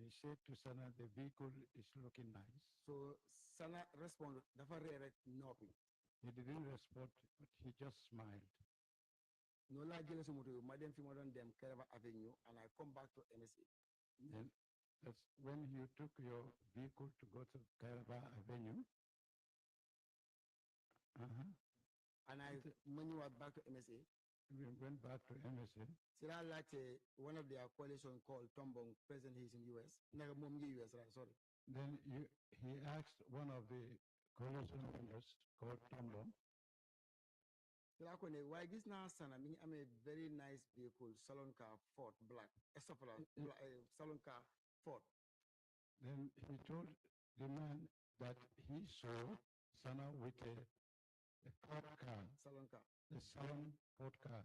he said to Sana, the vehicle is looking nice. So Sana responded, dafa rere nopi. He didn't respond, but he just smiled. No la jele so moto ma dem fi ma don dem Kereva Avenue and I come back to MSA. Then that's when you took your vehicle to go to Kairaba Avenue. Uh-huh. And I when you were back to MSA. We went back to MSA. Sila like one of their coalition called Tombong, present he's in US. Naga mom US, right? Sorry. Then he asked one of the coalition members called Tombo. Sila ko ne why this na sana mi am a very nice vehicle, salon car Ford black. Salon car Ford. Then he told the man that he saw Sana with a Ford car, Salon car. a salon Ford car.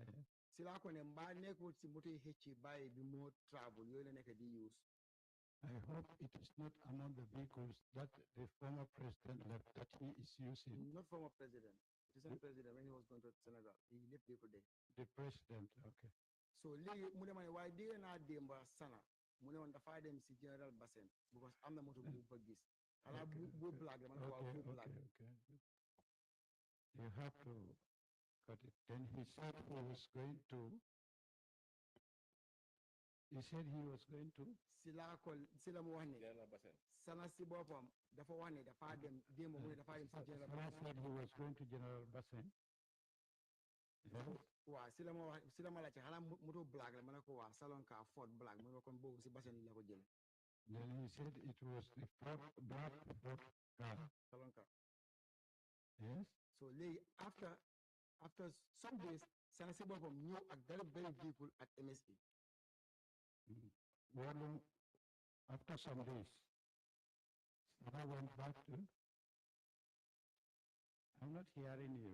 Sila ko ne mba neko si moto hechi buy bi more travel yo le nek di use. I hope it is not among the vehicles that the former president left that he is using. Not former president. It is not president when he was going to Senegal. He left vehicle there. The president, okay. So legi mu ne ma ne waaye dégg naa démba Sana mu ne woon dafa dem si General Bassem because am na moto bu fa gis. Xanaa bu black la ma ne ko waaw bu black. Okay. You have to cut it. Then he said he was going to. He said he was going to. Sila mu wax ne. Sana si boppam dafa wax ne dafa dem démba mu ne dafa dem si General Sana Bassem. said he was going to General Bassem. Waaw sila ma laajte xanaa moto black la ma ne ko waaw salon car Ford black mu ne kon boobu si Bassem la ko jële. Then he said it was the black Ford car. Salon car. Yes. So léegi after some days Sana si boppam ñëw ak dara benn vehicle at MSA. Well, after some days, Sana went back to. I'm not hearing you.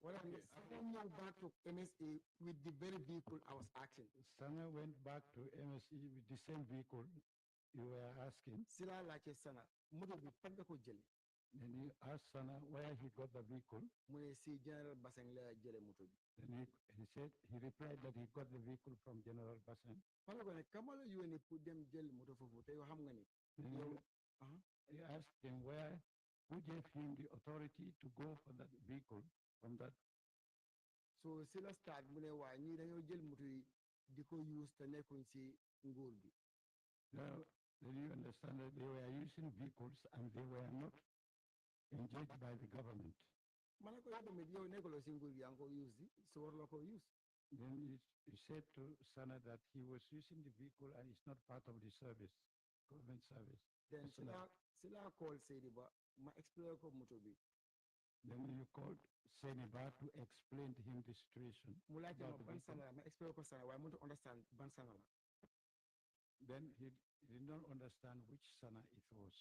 Well, Sana ñëw back to MSA with the very vehicle I was asking. Sana went back to MSE with the same vehicle you were asking. Sila laajte Sana moto bi fan nga ko jële. Then you asked Sana where he got the vehicle. Mu ne si General Bassem la jële moto bi. Then he said, he replied that he got the vehicle from General Bassem. Fan la ko ne kamala yónni pour dem jël moto foofu te yow xam nga ni. Then you asked him who gave him the authority to go for that vehicle from that. So sila start mu ne waa ñii dañoo jël moto yi di ko use te nekkuñ si nguur gi. Now, did you understand that they were using vehicles and they were not engaged by the government? Ma ne ko yow tamit yow nekkuloo si nguur gi yaa ngi ko use di so warloo ko use. Then he said to Sana that he was using the vehicle and it's not part of the service, government service. Then sila call Seydi Ba ma explain ko moto bi. Then you called Seniba to explain to him the situation. Mu laajte ma about the ban vehicle. sana la ma explain ko sana waaye mënut a understand ban sana la. Then he did not understand which Sana it was.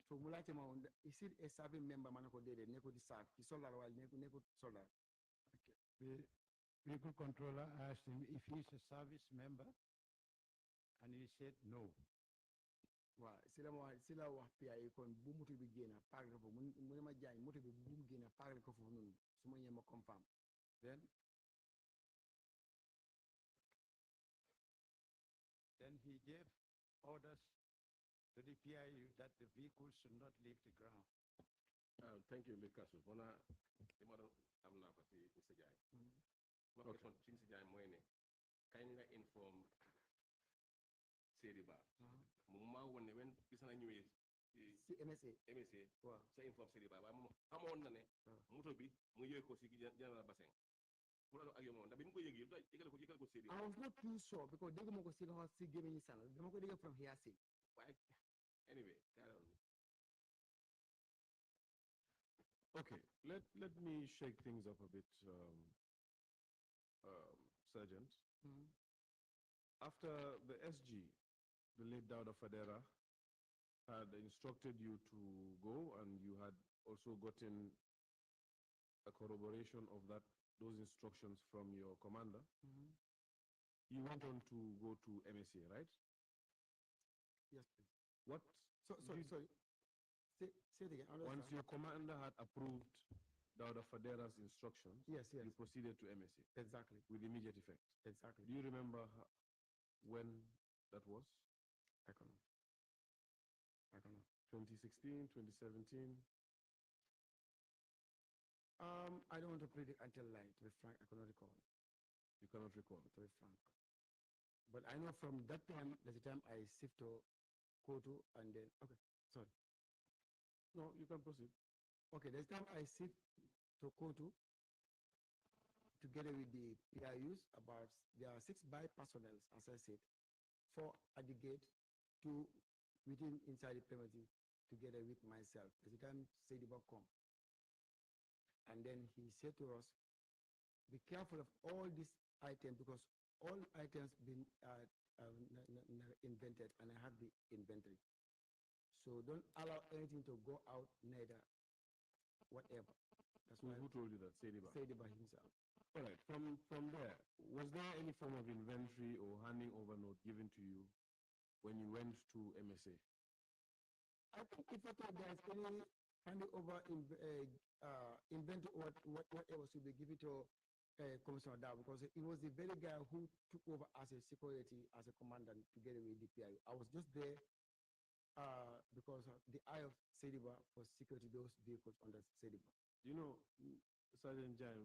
So mu laajte ma woon is it a serving member ma ne ko déedéet nekkul di serve ci soldat waaye nekkul soldat. The vehicle controller asked him if he's a service member, and he said no. Waaw sila wax PIA kon bu moto bi génn paak ko foofu mu ne ma jaay moto bi bu mu génn paak ko foofu noonu su ma ñëwee ma confirm. Then he gave orders to the PIU that the vehicle should not leave the ground. Thank you, Mr. Kasu. Bona imaro amna ko ci Mr. Jai. Ma ko son ci Mr. Jai moy ne kay nga inform Seydi Ba. Mu ma wonne wen gis na ñëwé si MSA. waaw sa inform Seydi Ba waaye moom xamoon na ne moto bi mu yëg ko si General Bassem mu la ak yow moom ndax bi mu ko yëgee yëgal ko Seydi Ba. I was not too sure because dégg ma ko si loxo si gémmiñu Sana dama ko dégg from hearsay. waaye anyway carry on. Okay, let me shake things up a bit, Sergeant. After the SG, the late Dauda Fadera, had instructed you to go, and you had also gotten a corroboration of those instructions from your commander, you went on to go to MSA, right? Yes, please. What? Sorry. Say it again. Once your commander had approved Dauda Fadera's instructions, Yes. you proceeded to MSA. Exactly. With immediate effect. Exactly. Do you remember when that was? I can't. 2016, 2017? I don't want to predict until like, to be frank, I cannot recall, You cannot recall. to be frank. But I know from that time, there's a time I shift to Kotu and then, okay, sorry. No, you can proceed. Okay, there's time I shift to Kotu together with the PIUs. About there are 6 by personnel, as I said, 4 at the gate, 2 within inside the premises, together with myself. There's a time Sediba come. And then he said to us, be careful of all these items because all items been invented and I have the inventory. So don't allow anything to go out, neither whatever. That's Who, why who told you that? Sediba. Sediba himself. All right. From there, was there any form of inventory or handing over note given to you when you went to MSA? I think if at all there's any handing over inventory or whatever should be given to Commissioner Dow because he was the very guy who took over as a security, as a commandant together with the PIU. I was just there because of the eye of Sediba for security those vehicles under Sediba. You know, Sergeant Jan,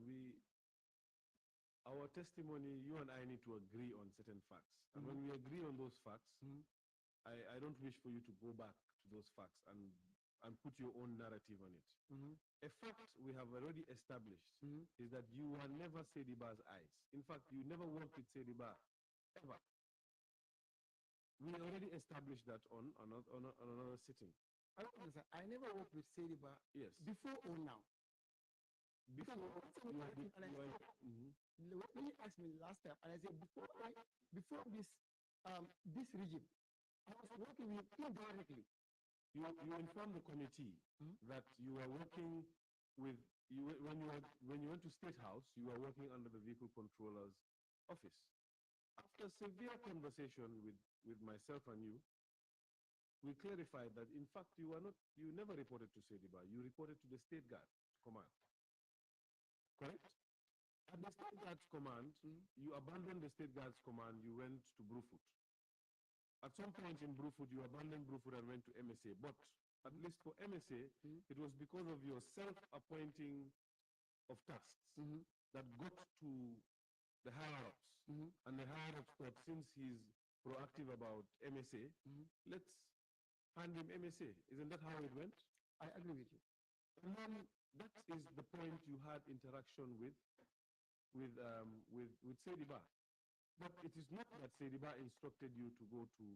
our testimony, you and I need to agree on certain facts. And when we agree on those facts, I don't wish for you to go back to those facts and put your own narrative on it. A fact we have already established is that you were never Sediba's eyes. In fact, you never worked with Sediba, ever. We already established that on another sitting. I don't understand. I never worked with Sediba Yes. before or now. Before When you asked me last time, and I said before this this regime, I was working with him indirectly. You informed the committee that you were working with when you went to State House, you were working under the vehicle controller's office. After severe conversation with myself and you, we clarified that in fact you never reported to Sediba, you reported to the State Guard Command. Correct? At the State Guards Command, you abandoned the State Guards Command, you went to Brufut. At some point in Brufut, you abandoned Brufut and went to MSA. But at least for MSA, it was because of your self-appointing of tasks that got to the higher-ups. And the higher-ups thought, since he's proactive about MSA, let's hand him MSA. Isn't that how it went? I agree with you. And then that is the point you had interaction with Sediba. But it is not that Sediba instructed you to go to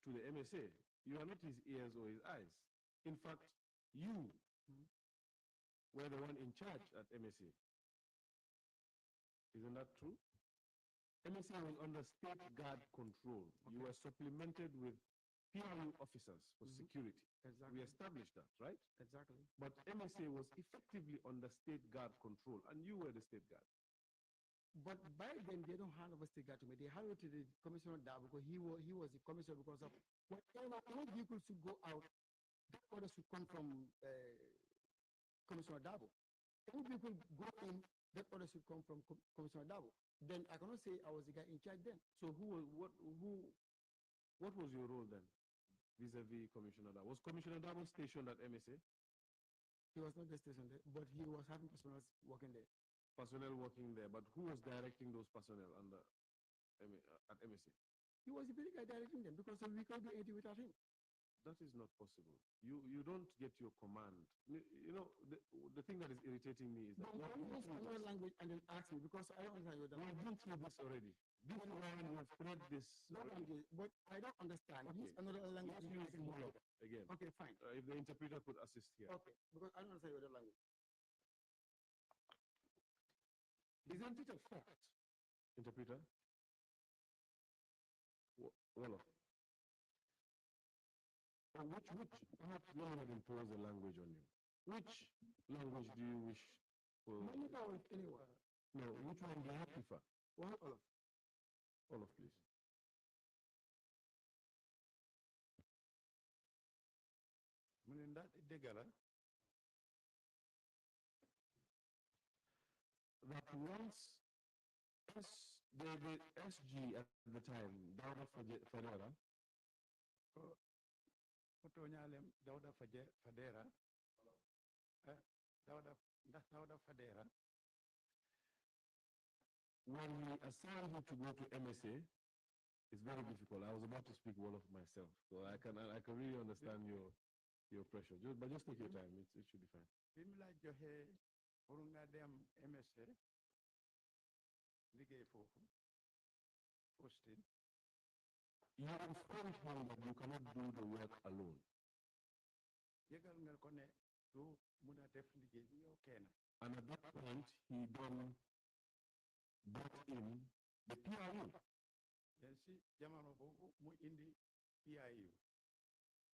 the MSA. You are not his ears or his eyes. In fact, you were the one in charge at MSA. Isn't that true? MSA was under State Guard control. Okay. You were supplemented with PRU officers for security. Exactly. We established that, right? Exactly. But MSA was effectively under State Guard control, and you were the State Guard. But by then, they don't hand over State Guard to me. They hand it to the Commissioner Dow because he was the commissioner because of whatever any vehicle should go out, that order should come from Commissioner Dabo. Any vehicle go in, that order should come from Commissioner Dabo. Then I cannot say I was the guy in charge then. So what was your role then vis-a-vis Commissioner Dabo? Was Commissioner Dabo stationed at MSA? He was not just stationed there, but he was having personnel working there. Personnel working there, but who was directing those personnel at MSA? He was the very guy directing them because we can't do anything without him. That is not possible. You don't get your command. You know, the thing that is irritating me is that you use another language and then ask me because I don't understand your language. We've been through this already. This line we have spread this. No language, but I don't understand. Use another language. Let's use Wolof again. Okay, fine. If the interpreter could assist here. Okay, because I don't understand your other language. Isn't it a fact, interpreter? Wolof. Or which perhaps no one impose a language on you. Which language do you wish for? Anywhere. No, which one do you prefer? Well, Olaf. Olaf, please. That once the SG at the time, Dauda Federa, toñalem Dawda Fadera Dawda Fadera When we assigned him to go to MSA, it's very difficult. I was about to speak Wolof myself, so I can really understand your pressure. But just take your time. It should be fine. bi mu la joxee pour nga dem MSC liggéey foofu posting You informed him that you cannot do the work alone. yëgal nga ko ne du mun a def liggéey bi yow kenn And at that point, he then brought in the PRU. den si jamono boobu mu indi PIU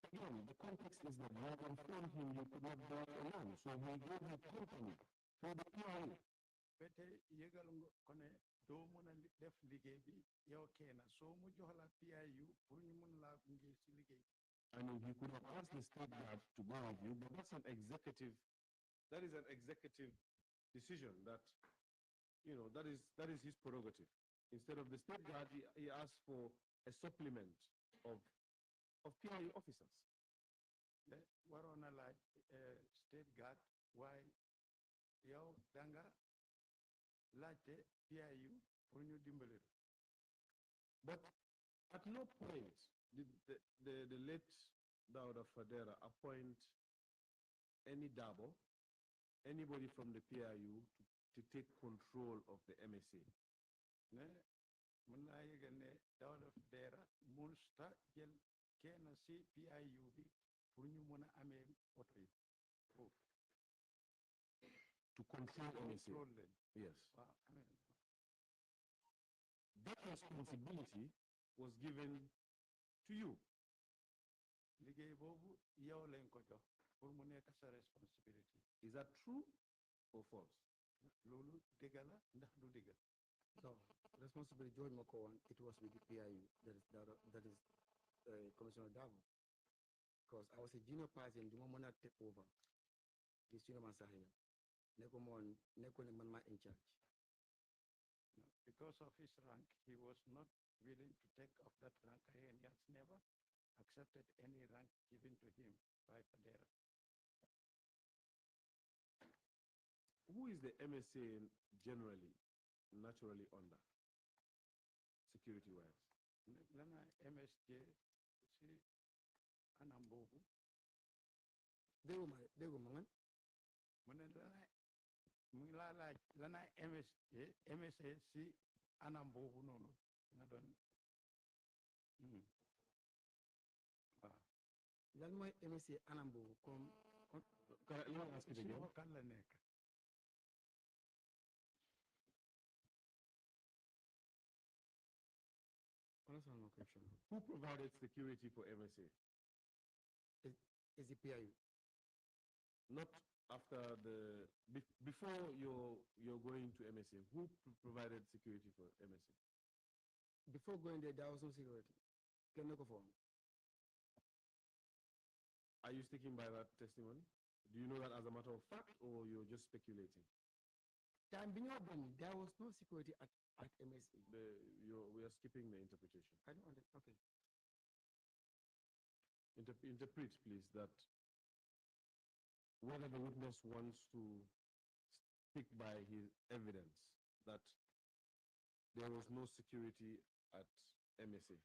Again, the context is that you informed him you could not do it alone, so he gave you company for the PRU. ba tey yëgal nga ko ne doo mun a def liggéey bi yow kenn soo mu jox la PIU pour ñu mun laa gunge si liggéey I mean, he could have asked the state guard to go with you, but that is an executive decision that, that is his prerogative. Instead of the state guard, he asked for a supplement of PIU officers. waroon na laaj state guard waaye yow danga laajte PIU pour ñu dimbali la But at no point did the late Dawda Fadera appoint any Dabo, anybody from the PIU, to take control of the MSA. ne mun naa yëgal ne Dawda Fadera musta jël kenn si PIU bi pour ñu mun a amee oto yi foofu To control MSA. contrôle leen Yes. waaw amee That responsibility was given to you. liggéey boobu yow lañ ko jox pour mu nekk sa responsibility Is that true or false? loolu dëgg la ndax du dëgg So, responsibility George McCowan, it was with the PIU, that is Commissioner Davo. Because I was a junior person, the moment I take over, the senior man Sahina, Neko man in charge. because of his rank he was not willing to take off that rank and he has never accepted any rank given to him by Fadera. Who is the MSA generally, naturally under, security-wise? lana MSJ si anam boobu Dego man, mu ne lana mu ngi laa laaj lana MSA si anam boobu noonu nga doon waaw lan mooy MSC anam boobu comme Let me ask it si again. loxo kan la nekk understand my question. Who provided security for MSA? Is the PIU. Not after before you're going to MSA. Who provided security for MSA? Before going there, there was no security. Can you go for me? Are you sticking by that testimony? Do you know that as a matter of fact, or you're just speculating? Time being open, there was no security at MSA. We are skipping the interpretation. I don't understand. Okay. Interpret, please, that whether the witness wants to stick by his evidence that there was no security at MSA.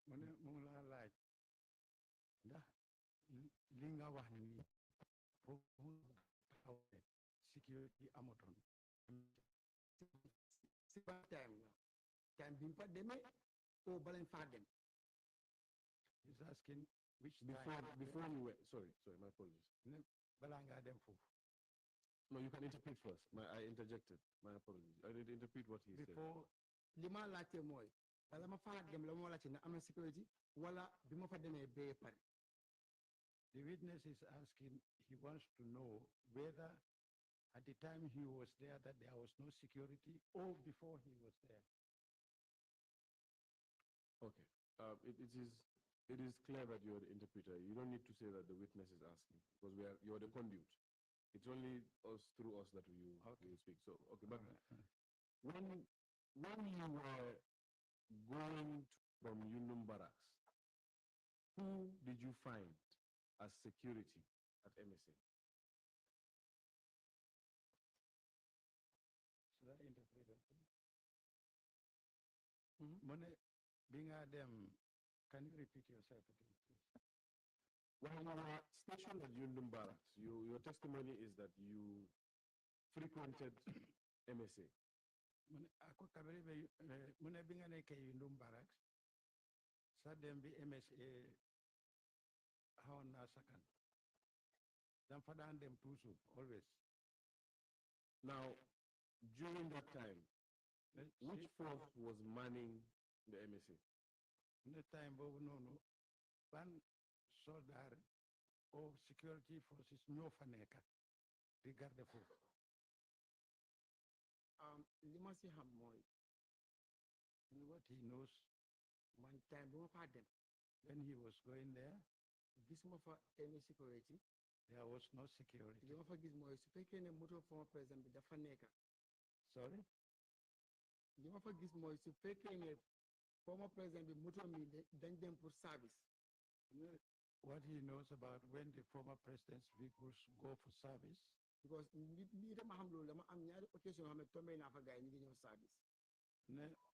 mu ne mu ngi laa laaj ndax li nga wax nii foofu taxaw ne sécurité amatoon Si ban time la time bi mu fa demee o balañ faa dem. he's asking which Before you were, sorry, my apologies. ne balaa ngaa dem foofu No, you can interpret first. I interjected. My apologies. I did interpret what he said. before li ma laajte mooy bala ma faa dem la moo laajte ne am na sécurité wala bi ma fa demee bee pare. the witness is asking he wants to know whether at the time he was there that there was no security or before he was there. Okay. It is clear that you're the interpreter. You don't need to say that the witness is asking because you're the conduit. It's only through us that we will speak. So okay, but when you were going to from Yundum Barracks, who did you find as security at MSA? Should I interpret it? Mone, being them, can you repeat yourself again, please? While you were stationed at Yundum Barracks, your testimony is that you frequented MSA. Mune, ako kabere be, mune binga ne ke Yundum Barracks. Sa dem bi MSA hawan na sakan. Dan fadan dem tusu, always. Now, during that time, which force was manning the MSA? Ne time bobu nonu, ban soldar o security forces ñoo fa nekka di garde foofu. li ma si xam mooy What he knows, man time bu ma faa dem when he was going there, gisuma fa any security there was no security. li ma fa gis mooy su fekkee ne moto former président bi dafa nekka Sorry? li ma fa gis mooy su fekkee ne former président bi moto mi dañ dem pour service What he knows about when the former president's vehicles go for service, because lii dama xam loolu dama am ñaari occasion yoo xam ne tombé naa fa gars yi ñu ngi ñëw service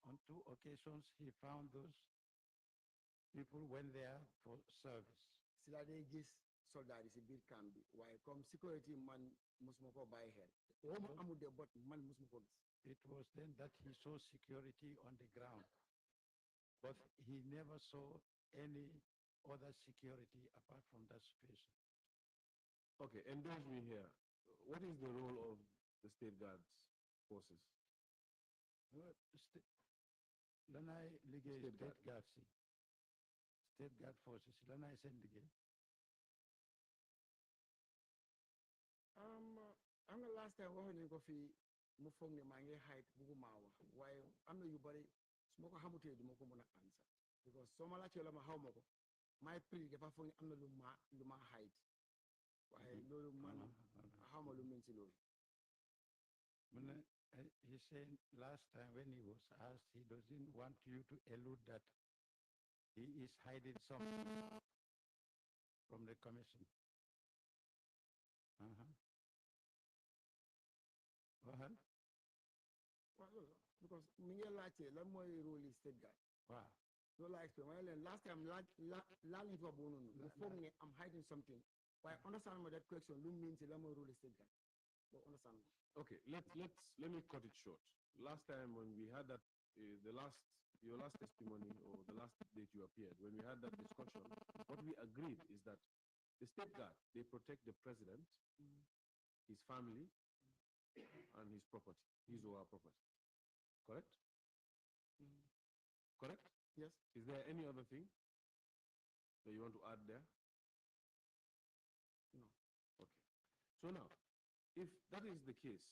on 2 occasions he found those people went there for service. si laa dee gis soldat yi si biir camp bi waaye comme security man musuma ko bàyyi xel woo ma amul de bot man musuma ko gis It was then that he saw security on the ground, but he never saw any other security apart from that situation. Okay, indulge me here. What is the role of the State Guards forces? Lanai liggéey State state Guard. guard si state guard forces lanai seen liggéey. am na last time waxoon nañu ko fii mu foog ne maa ngi xayit bugguma wax waaye am na yu bari su ma ko xamutee du ma ko mën a answer because soo ma laajtee la ma xaw ma ko may prix dafa foog ne am na lu ma xayit waaye loolu man xaw ma lu mën si loolu He said last time when he was asked, he doesn't want you to allude that he is hiding something from the commission. Go ahead. waaw loolu because mi ngi laajtee lan mooy rôle yi state guard Wow. loolu laa explain waaye leen last time laal ñu fa boobu noonu mu foog ne am hiding something waaye understand ma that question lu mean si lan mooy rôle state guard boo understand ma Okay, let me cut it short. Last time when we had that, your last testimony or the last date you appeared, when we had that discussion, what we agreed is that the State Guard, they protect the president, his family, and his property, his or her property. Correct? Correct? yes Is there any other thing that you want to add there? No. Okay. So now, if that is the case,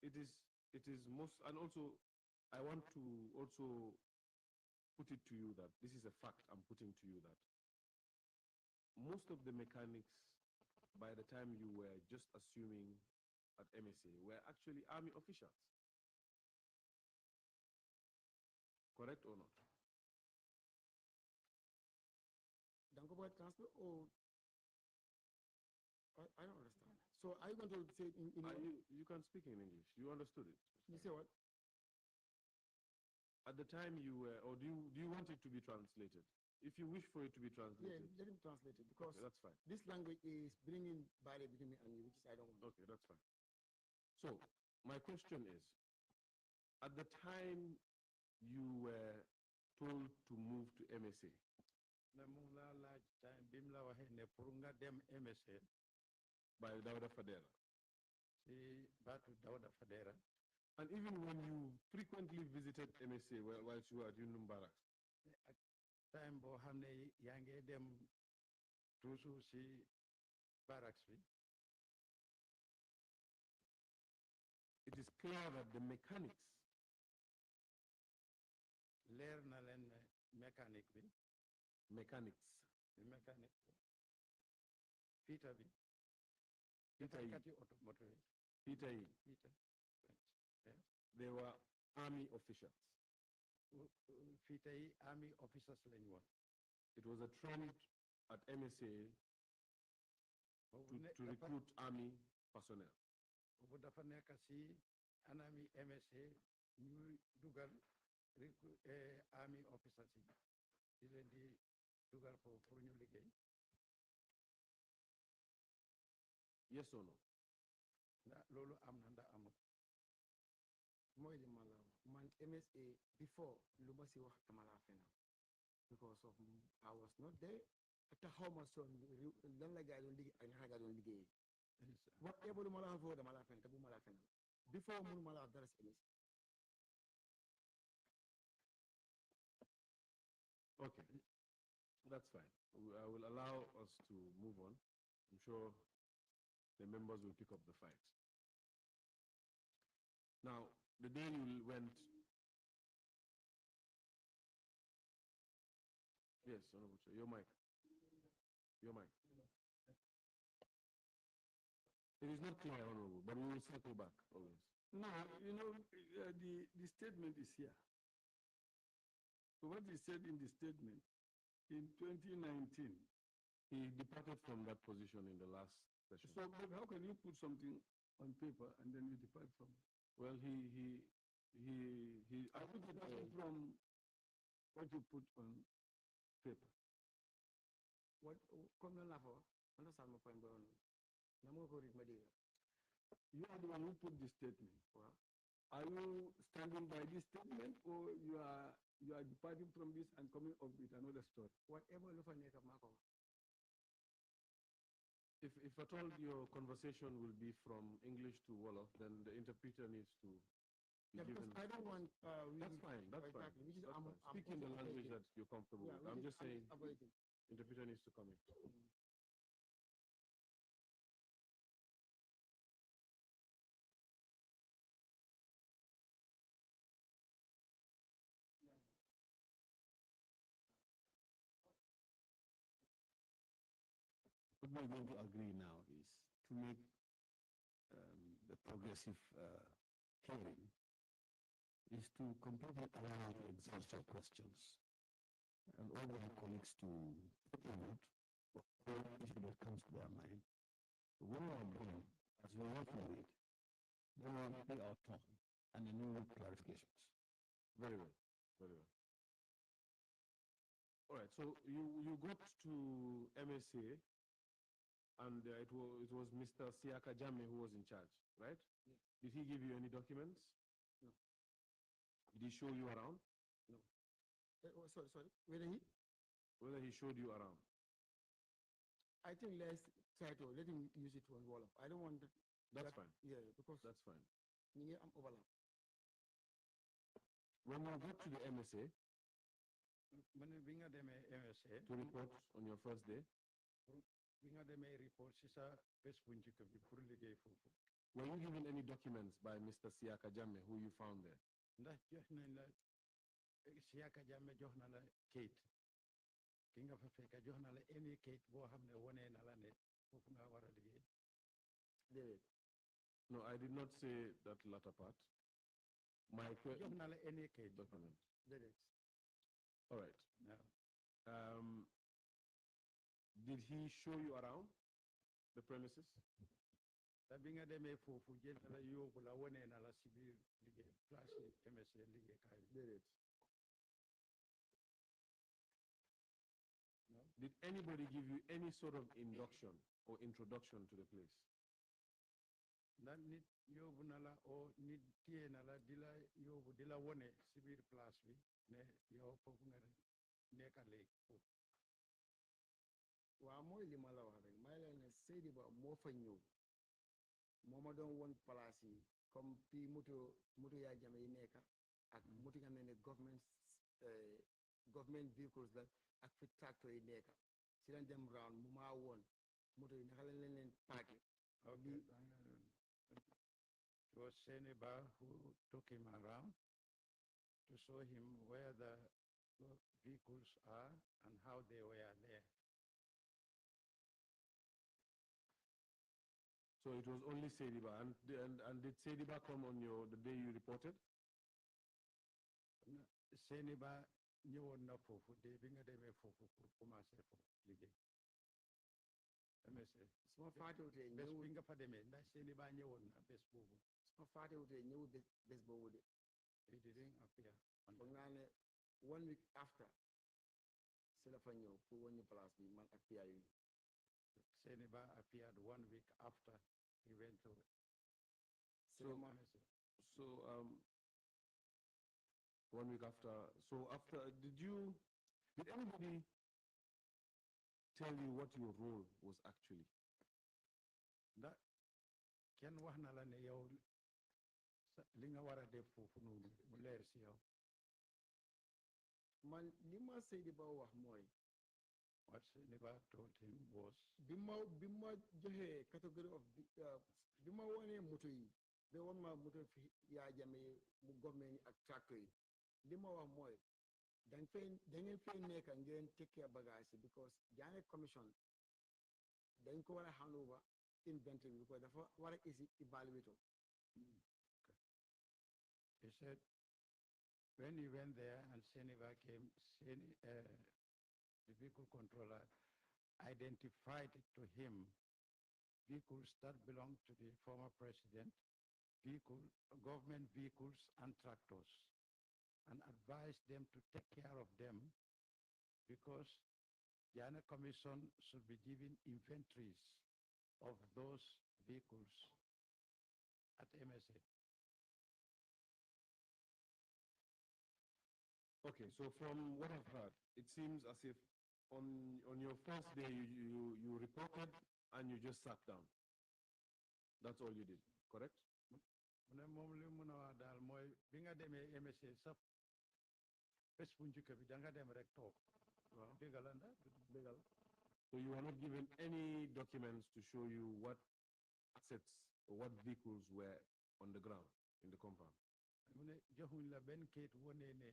it is most, and also, I want to also put it to you that this is a fact I'm putting to you that most of the mechanics, by the time you were just assuming at MSA, were actually army officials. Correct or not? danga ko bëgg a transfer or I don't understand so are you going to say in You can speak in English. You understood it. you say what At the time you were, or do you want it to be translated? If you wish for it to be yeah translated, let him translate it because okay, that's fine. this language is bringing barrier between me and you which is I don't want Okay, that's fine. So, my question is, at the time you were told to move to MSA, Na mu la laaj time bi mu la waxee ne pour nga dem MSA by Dawda Fadera, si baatu Dawda Fadera, and even when you frequently visited MSA whilst you were at Yundum Barracks, time boo xam ne yaa ngi dem toujours si barracks bi, it is clear that the mechanics leer na leen ne mécanique bi mechanics mécanique fiita bi Peter yi kati oto moto yi Peter yi, fiita they were army officials. fii tey army officers lañ woon. It was a trend at MSA to recruit army personnel. boobu dafa nekk si anami MSA ñuy dugal army officers yi di leen di dugal foofu pour ñu liggéey. Yes or no? ndax loolu am na ndax amul. mooy li ma la wax man MSA before lu ma si wax dama laa fenal because of I was not there te xaw ma son lan la gaa doon liggéey ak naka gaa doon liggéeyee whatever lu ma la wax foofu dama laa fenal te bu ma laa fenal before mënu ma la wax dara si MSA. Okay, that's fine. I will allow us to move on. I'm sure the members will pick up the fight. Now, the day you went... Yes, Honorable Chair, your mic. Your mic. It is not clear, Honorable, but we will circle back always. No, you know, the statement is here. What he said in the statement, in 2019. He departed from that position in the last session. So but how can you put something on paper and then you depart from it? Well, I put it from what you put on paper. What comme lan laa fa wax understand ma point boobu na ma ko read ma dégg. You are the one who put the statement. Waaw. Are you standing by this statement or you are departing from this and coming up with another story? Whatever lu fa nekk maa ko wax. If at all your conversation will be from English to Wolof, then the interpreter needs to be Yeah, because given. I don't want. That's fine. That's fine. exactly. Which is, That's I'm, fine. I'm Speak in the also language avoiding. that you're comfortable Yeah, with. I'm which just is- saying, avoiding. interpreter needs to come in. What we're going to agree now is to make the progressive hearing is to completely allow the exhaustive questions and all our colleagues to put a vote for all issue that comes to their mind. When we are done, as we're working with it, then we'll pay our turn and then we will clarifications. Very well. Very well. All right. So you got to MSA, and it was Mr. Siaka Jame who was in charge, right? Yes. Did he give you any documents? No. Did he show you around? Sorry. Whether he showed you around? I think let's try to let him use it on Wolof. I don't want That's that, fine. Yeah, because That's fine. I'm overlap. When you got to the MSA ma ne bi nga demee MSA. to report on your first day, bi nga demee report si sa bés bu njëkk bi pour liggéey foofu. were you given any documents by Mr. Siaka Jame who you found there? ndax jox nañ la Siaka Jammeh jox na la kayit ki nga fa fekk jox na la any kayit boo xam ne wonee na la ne foofu nga war a liggéey. Déedéet. No, I did not say that latter part. My jox na la any kayit document. Déedéet. All right. waaw. Did he show you around the premises? te bi nga demee foofu jël na la yóbbu la wonee na la si biir liggéey place yi MSA liggéeykaay bi. Déedéet. Did anybody give you any sort of induction or introduction to the place? ndax nit yóbbu na la o nit téye na la di la yóbbu di la wone si biir place bi ne yow foofu nga nekka léegi foofu. waaw mooy li ma la wax rek may leen ne Seydi Ba moo fa ñëw moo ma doon won place yi comme fii moto yaa jame yi nekka ak moto nga ne government vehicles la ak fi tractor yi nekka si lañ dem round mu maa woon moto yi naka lañ leen paake. Okay. It was Seniba who took him around to show him where the vehicles are and how they were there. So it was only Sediba. And did Sediba come on the day you reported? seeni ba ñëwoon na foofu de bi nga demee foofu pour commencer foofu liggéey MSA su ma fàttewutee bés ñëwul bi nga fa demee ndax seeni ba ñëwoon na bés boobu su ma fàttewutee ñëwul bés boobu de he didn't appear on foog naa ne 1 week after si la fa ñëw pour wàññi place bi man ak PIU seeni ba appeared 1 week after he went to si la ma So, 1 week after, so after, did anybody tell you what your role was actually? ndax kenn wax na la ne yow li nga war a def foofu noonu mu leer si yow man li ma Seydi Ba wax mooy what seeni ba told him was bi ma joxee category of bi ma wonee moto yi ba won ma moto fi yaa jame mu government yi ak tracteur yi li ma wax mooy da ngeen fay nekk ngeen take care bagage yi because Janneh commission dañ ko war a hand over inventory bi because dafa war a isi evaluate he said when he went there and Seniba came, the vehicle controller identified to him vehicles that belonged to the former president, government vehicles and tractors, and advised them to take care of them because the Janneh Commission should be given inventories of those vehicles at MSA. Okay, so from what I've heard, it seems as if on your first day you reported and you just sat down. That's all you did, correct? mu ne moom li mun a wax daal mooy bi nga demee MSA sa bés bu njëkk bi da nga dem rek toog waaw dëggal la ndax dëggal So you were not given any documents to show you what assets or what vehicles were on the ground in the compound? mu ne joxuñ la benn kayit wone ne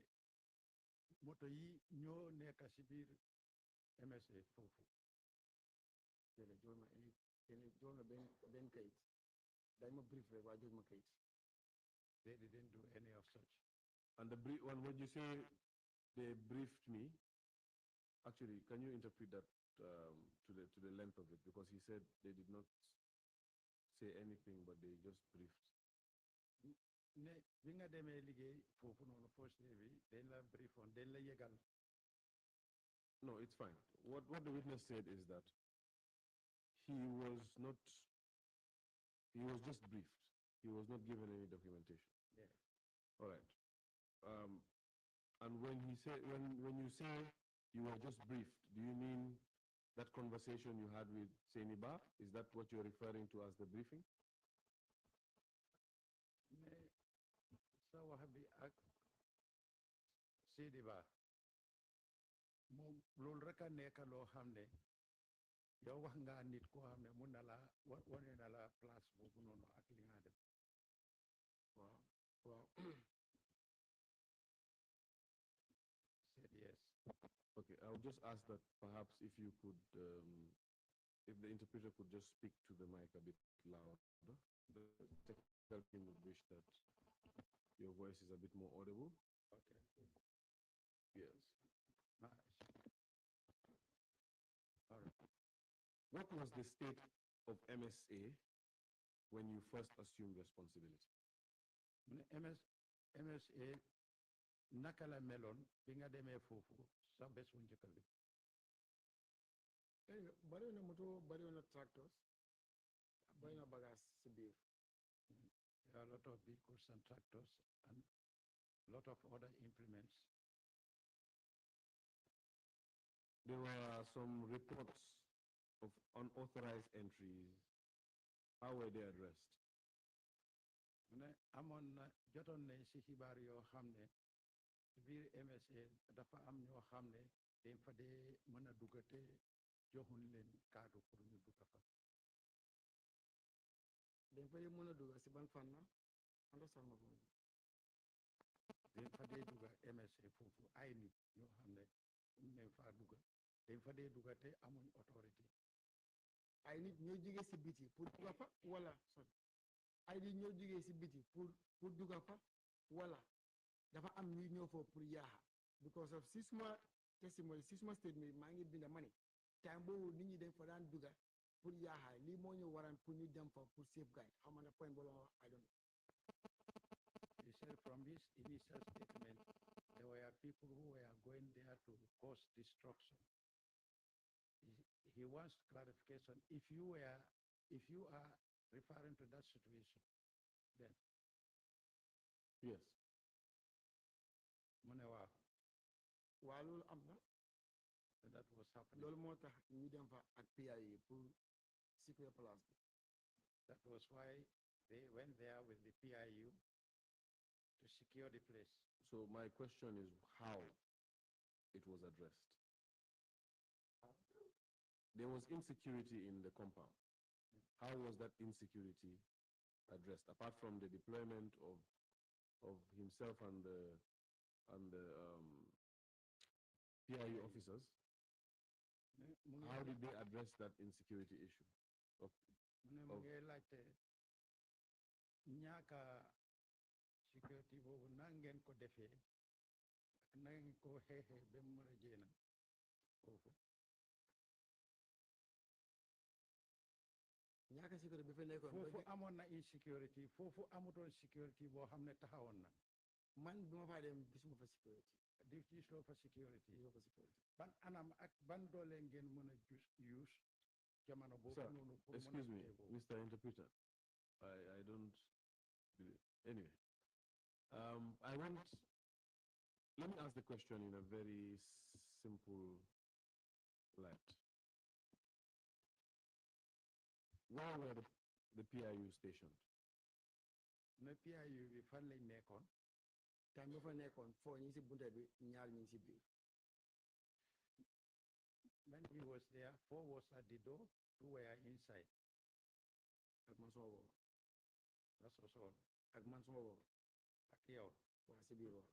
moto yi ñoo nekk si biir MSA foofu jële jox ma benn kayit dañ ma brief rek waaye jox ma kayit they didn't do any of such. And when you say they briefed me, actually, can you interpret that to the length of it? Because he said they did not say anything, but they just briefed. ne bi nga demee liggéey foofu noonu first day bi dañ la brief on dañ la yëgal. No, it's fine. What the witness said is that he was just briefed. He was not given any documentation. Yeah. All right. And when you say you were just briefed, do you mean that conversation you had with Seniba? Is that what you're referring to as the briefing? ne sa wax bi ak Seydi Ba moom loolu rek a nekk loo xam ne yow wax nga nit koo xam ne mun na la wane na la place boobu noonu ak li nga def waaw waaw said yes. Okay, I'll just ask that perhaps if you could, if the interpreter could just speak to the mic a bit louder. The technical team would wish that your voice is a bit more audible. Okay. Yes. Nice. All right. What was the state of MSA when you first assumed responsibility? mu ne MSA naka la meloon bi nga demee foofu sa bés bu njëkk bi. bari na moto bari na tractors bari na bagage si biir. There are a lot of vehicles and tractors and a lot of other implements. There were some reports of unauthorized entries. How were they addressed? mu ne amoon na jotoon nañ si xibaar yoo xam ne ci biir MSA dafa am ñoo xam ne dañ fa dee mën a dugg te joxuñ leen kaddu pour ñu dugg fa. dañ fay mën a dugg si ban fànn understand ma ko dañ fa dee dugg MSA foofu ay nit ñoo xam ne mun nañ faa dugg dañ fa dee dugg te amuñ autorité. ay nit ñoo jógee si biti pour dugga fa wala ay nit ñoo jógee si biti pour dugga fa wala dafa am ñuy ñëw foofu pour yaaxa because of si suma testimony si suma statement maa ngi binda ma ne time boobu nit ñi dañ fa daan dugga pour yaaxa lii moo ñu waran pour ñu dem fa pour safeguard xam nga ne point boobu la wax I don't know. He said from his initial statement, there were people who were going there to cause destruction. He wants clarification. If you are referring to that situation, then Yes. mu ne waaw, waa loolu am na that was happening. loolu moo tax ñu dem fa ak PIA yi pour secure place bi. That was why they went there with the PIU to secure the place. So my question is how it was addressed. There was insecurity in the compound. How was that insecurity addressed, apart from the deployment of himself and the PIU officers? How did they address that insecurity issue? Mu ngi laajte ñaaka sécurité boobu na ngeen ko defee ak na ngeen ko xeexee ba mu mën a jéena foofu. ñaaka sécurité bi fa nekkoon Foofu amoon na insécurité, foofu amutoon sécurité boo xam ne taxawoon na. man bi ma faa dem gisuma fa sécurité Di gisuloo fa sécurité. gisuma fa sécurité Ban anam ak ban doole ngeen mën a use jamono boobu Sir, noonu pour mën a excuse me, xeex boobu. Mr. Interpreter. I don't believe. Anyway, let me ask the question in a very simple light. Where were the PIU stationed? Ne PIU bi fan lañ nekkoon. time bi fa nekkoon foo ñi si bunta bi ñaar ñi si biir When he was there, 4 was at the door, 2 were inside. ak man suma boobu That's was all. ak man suma boobu Ak yow, waa si biir waaw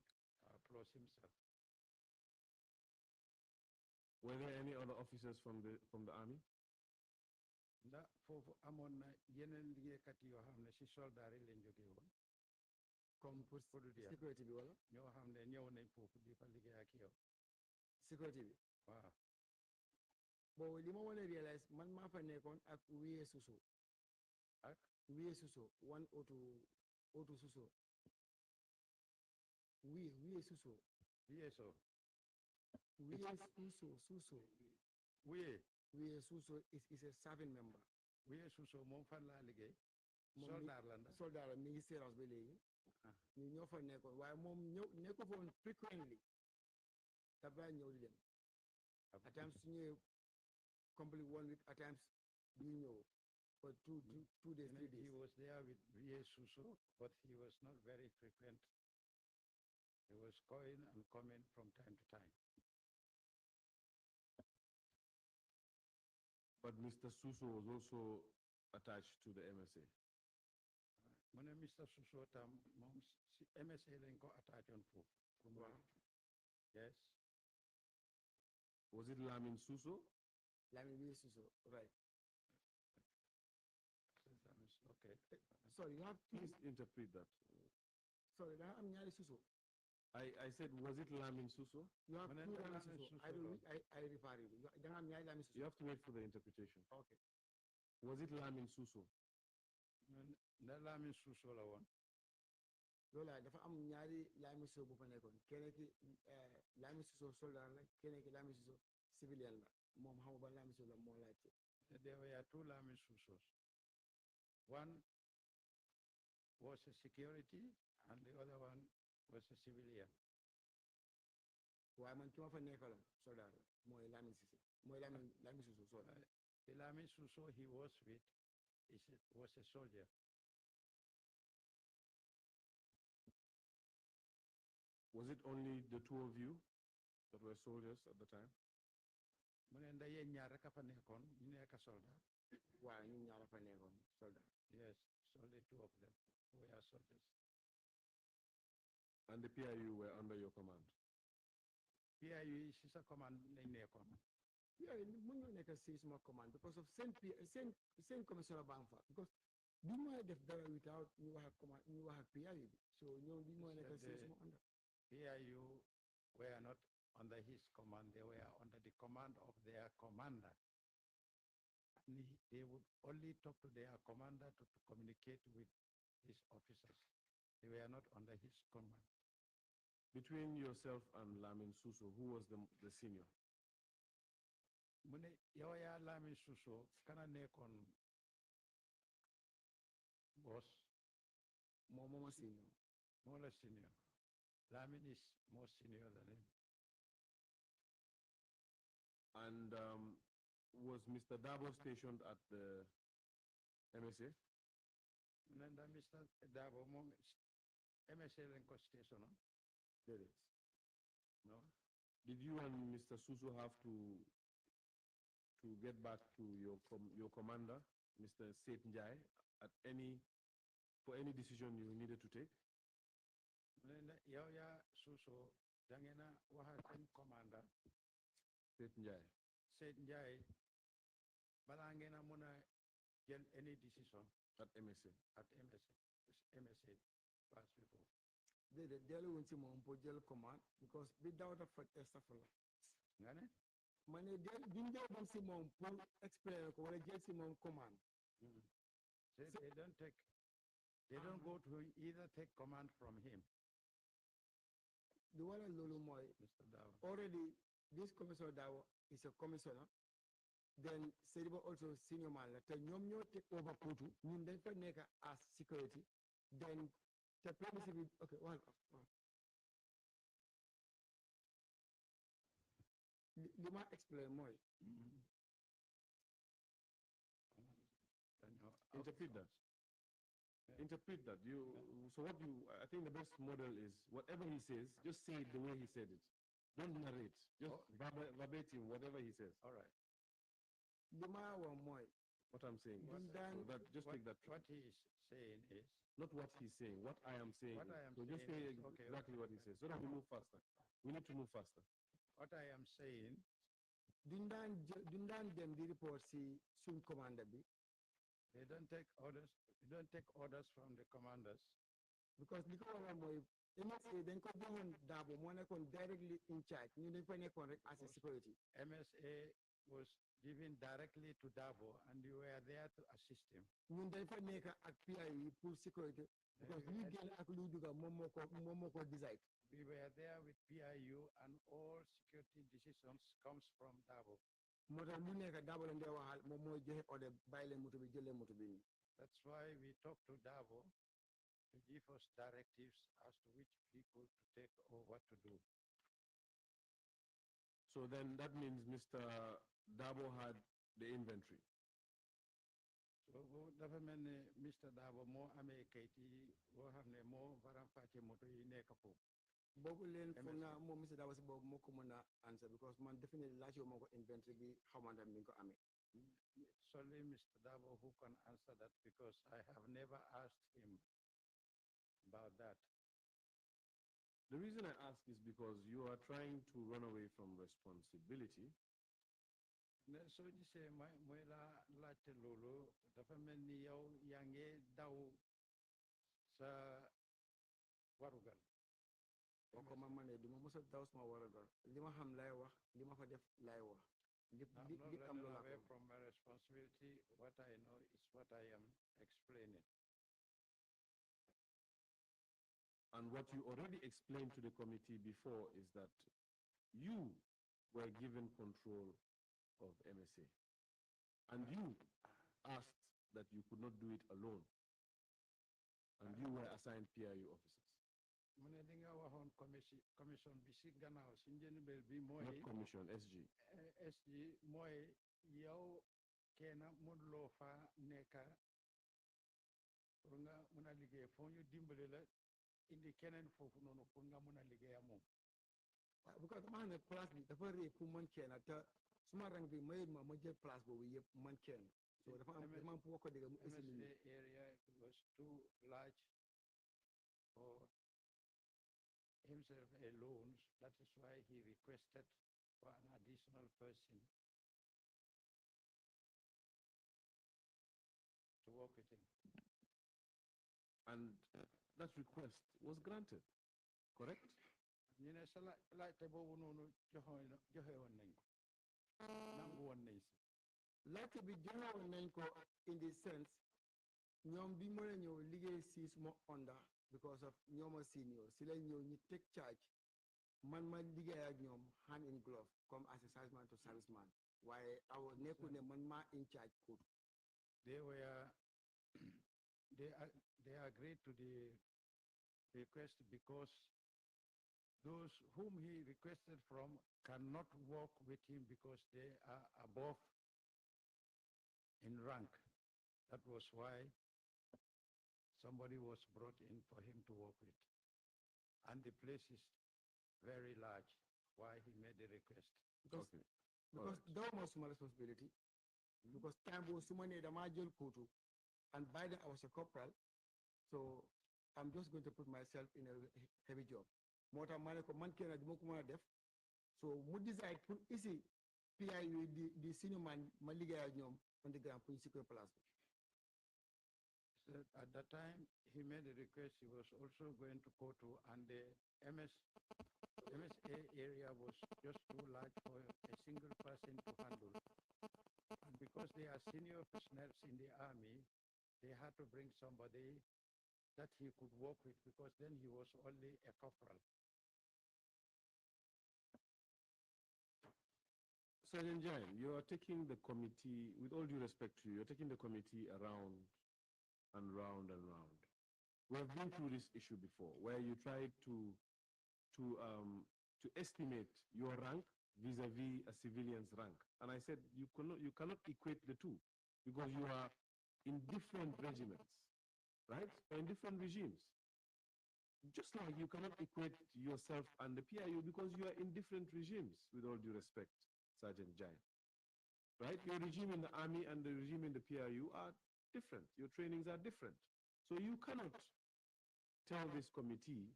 plus himself. Were there any other officers from the army? Ndax foofu amoon na yeneen liggéeykat yoo xam ne si soldaar yi lañ jógee woon. comme pour Dia. sécurité bi wala ñoo xam ne ñëw nañ foofu di fa liggéey ak yow. sécurité bi Waaw. boobu li ma wan a réalise man maa fa nekkoon ak Wiye Suso Ak Wiye Suso one otu Suso Wiye Suso Yeso. Wiye Suso Wuye. Wiye Suso is a serving member Wuye Suso moom fan laa liggéey. moom Soldaar la ndax. soldat la mi ngi séerans ba léegi Ah. ñu ñoo fa nekkoon waaye moom nekku fa woon frequently dafa ñëw di dem at times su ñëwee complete 1 week at times ñu ñëw for two days 3 He days was there with Wuye Suso, but he was not very frequent. He was going and coming from time to time. But Mr. Suso was also attached to the MSA. Mu ne Mr. Suso tam moom si MSA lañ ko attaché woon foofu. waaw Yes. Was it Lamin Suso? Lamin Wiye Suso right Okay. sorry you have Please interpret that. sorry da nga am ñaari Suso I said, was it Lamin Suso? you have Ma ne two da Lamin Lamin Suso Suso I don't la. I refer you da nga am ñaari Lamin You Suso have to wait for the interpretation. okay Was it Lamin Suso? Nda Lamin Suso la woon. loolu dafa am ñaari Lamin Suso bu fa nekkoon keneen ki Lamin Suso soldat la keneen ki Lamin Suso civilian la moom xamu ba Lamin Suso la moo laajte There were 2 Lamin Susos. One was a security and the other one was a civilian. waaye man ki ma fa nekkaloon soldat la mooy Lamin Suso mooy Lamin Suso soldat The Lamin Suso he was with was a soldier. Was it only the two of you that were soldiers at the time? Mu ne nda yéen ñaar rek a fa nekkoon ñu nekk soldat. waaye ñun ñaar fa nekkoon soldat Yes, only 2 of them were soldiers. And the PIU were under your command? PIU yi si sa commande lañ nekkoon. yooyu mun ñoo nekk si suma commande because of seen commissioner baa fa because du mooy def dara without ñu wax ak commande ñu wax ak PIU bi so ñoom du mooy nekk si suma under PIU were not under his command, they were under the command of their commander. And they would only talk to their commander to communicate with his officers. They were not under his command. Between yourself and Lamin Suso, who was the senior? Mune yawaya Lamin Suso kana nekon boss More senior. more senior. Lamin is more senior than him. And was Mr. Dabo stationed at the MSA? Nanda Mr. Dabo mom MSA Lenko station, no? There is. No? Did you and Mr. Suso have to get back to your commander, Mr. Seth Njai, for any decision you needed to take? Nanda yawaya Suso dangena wahaten commander Seth Njai. Said Njai balangena muna get any decision At MSA. at MSA pass before. They deal with him on Pojel command because without a fact, Ngane? Money didn't them Simon Pol explain or get Simon command. Say they don't go to either take command from him, The one Lulu Moy Mr. Dao. already this commissioner Dawo is a commissioner. Then Seriba also senior man. Tell you take over Putu, you then for nega as security. Then the premise will okay, well. Lima explain more. Interpret that. Interpret that. I think the best model is whatever he says, just say it the way he said it. Don't narrate. Just verbatim, whatever he says. All right. Lima or more. What I'm saying. Just take that. What he is saying is, Not what he's saying, what I am saying. What I am so just say saying is- okay, exactly what he says, so that we move faster. We need to move faster. what I am saying, Dundan them the report see soon commander be they don't take orders from the commanders. because the commander moy MSA then ko bring Dabo mo na kon directly in charge. You need to as a security. MSA was given directly to Dabo, and you were there to assist him. Ñun dañ fa nekk ak PIU pour sécurité because ñu génn ak lu duga moom moo ko decide. We were there with PIU, and all security decisions comes from Dabo. moo tax lu nekk Dabo lañ dee waxal moom mooy joxe ordre bàyyi leen moto bi jël leen moto bi nii. That's why we talked to Dabo to give us directives as to which people to take or what to do. So then that means Mr. Dabo had the inventory. So dafa mel ni Mr. Dabo moo amee kayit yi boo xam ne moo faram-fàcce moto yi nekk foofu. boobu leen foog naa moom monsieur Dabo si boobu moo ko mën a answer because man definitely laaj moo ko inventory bi xamante ne bi nga ko amee. It's only Mr. Dabo who can answer that because I have never asked him about that. The reason I ask is because you are trying to run away from responsibility. Ne soo gisee mooy la laajte loolu dafa mel ni yow yaa ngi daw sa warugal. wax ko man ne du ma mos a daw sama warugar li ma xam lay wax li ma fa def lay wax. li I'm li not li am running loolu away laa ko from my responsibility. What I know is what I am explaining. And what you already explained to the committee before is that you were given control of MSA. And you asked that you could not do it alone. And you were assigned PIU officers. Mu ne li nga waxoon commission bi si gannaaw si njëlbéen bi mooy Not commission, SG. SG mooy yow kenn mënuloo fa nekk pour nga mun a liggéey foo ñu dimbali la indi keneen foofu noonu pour nga mun a liggéey ak moom. waaw bu ko dama xam ne place bi dafa rëy pour man kenn te suma rang bi mayit ma jël place boobu yëpp man kenn so dafa am pour ko dégg mu esti nit MSA area was too large for himself alone. That is why he requested for an additional person to work with him. And that request was granted, correct? ñu ne sa laajte boobu noonu joxe woon nañ ko nangu woon nañ si laajte bi joxewoon nañ ko in the sense ñoom bi mën a ñëw liggéey si suma onda because of ñoom a senior si lañ ñëw ñu take charge man ma liggéey ak ñoom hand in glove comme as a serviceman to serviceman waaye aw nekkul ne man maa in charge code they were they agreed to the request because those whom he requested from cannot work with him because they are above in rank. That was why somebody was brought in for him to work with. And the place is very large, why he made the request. because that was my responsibility because time was so many the major kutu and by then I was a corporal so I'm just going to put myself in a heavy job moo tax ma ne ko man kenn duma ko mën a def so mu decide pour ici PIU di senior man ma liggéey ak ñoom on the ground pour secure place bi. So at that time, he made a request. He was also going to go to, and the MSA area was just too large for a single person to handle. And because they are senior personnel in the army, they had to bring somebody that he could work with because then he was only a corporal. Sergeant Jain, you are taking the committee, with all due respect to you, you're taking the committee around and round and round. We have been through this issue before, where you tried to estimate your rank vis-a-vis a civilian's rank. And I said you cannot equate the two because you are in different regiments, right? Or in different regimes. Just like you cannot equate yourself and the PIU because you are in different regimes, with all due respect, Sergeant Jain. Right? Your regime in the army and the regime in the PIU are different. Your trainings are different. So you cannot tell this committee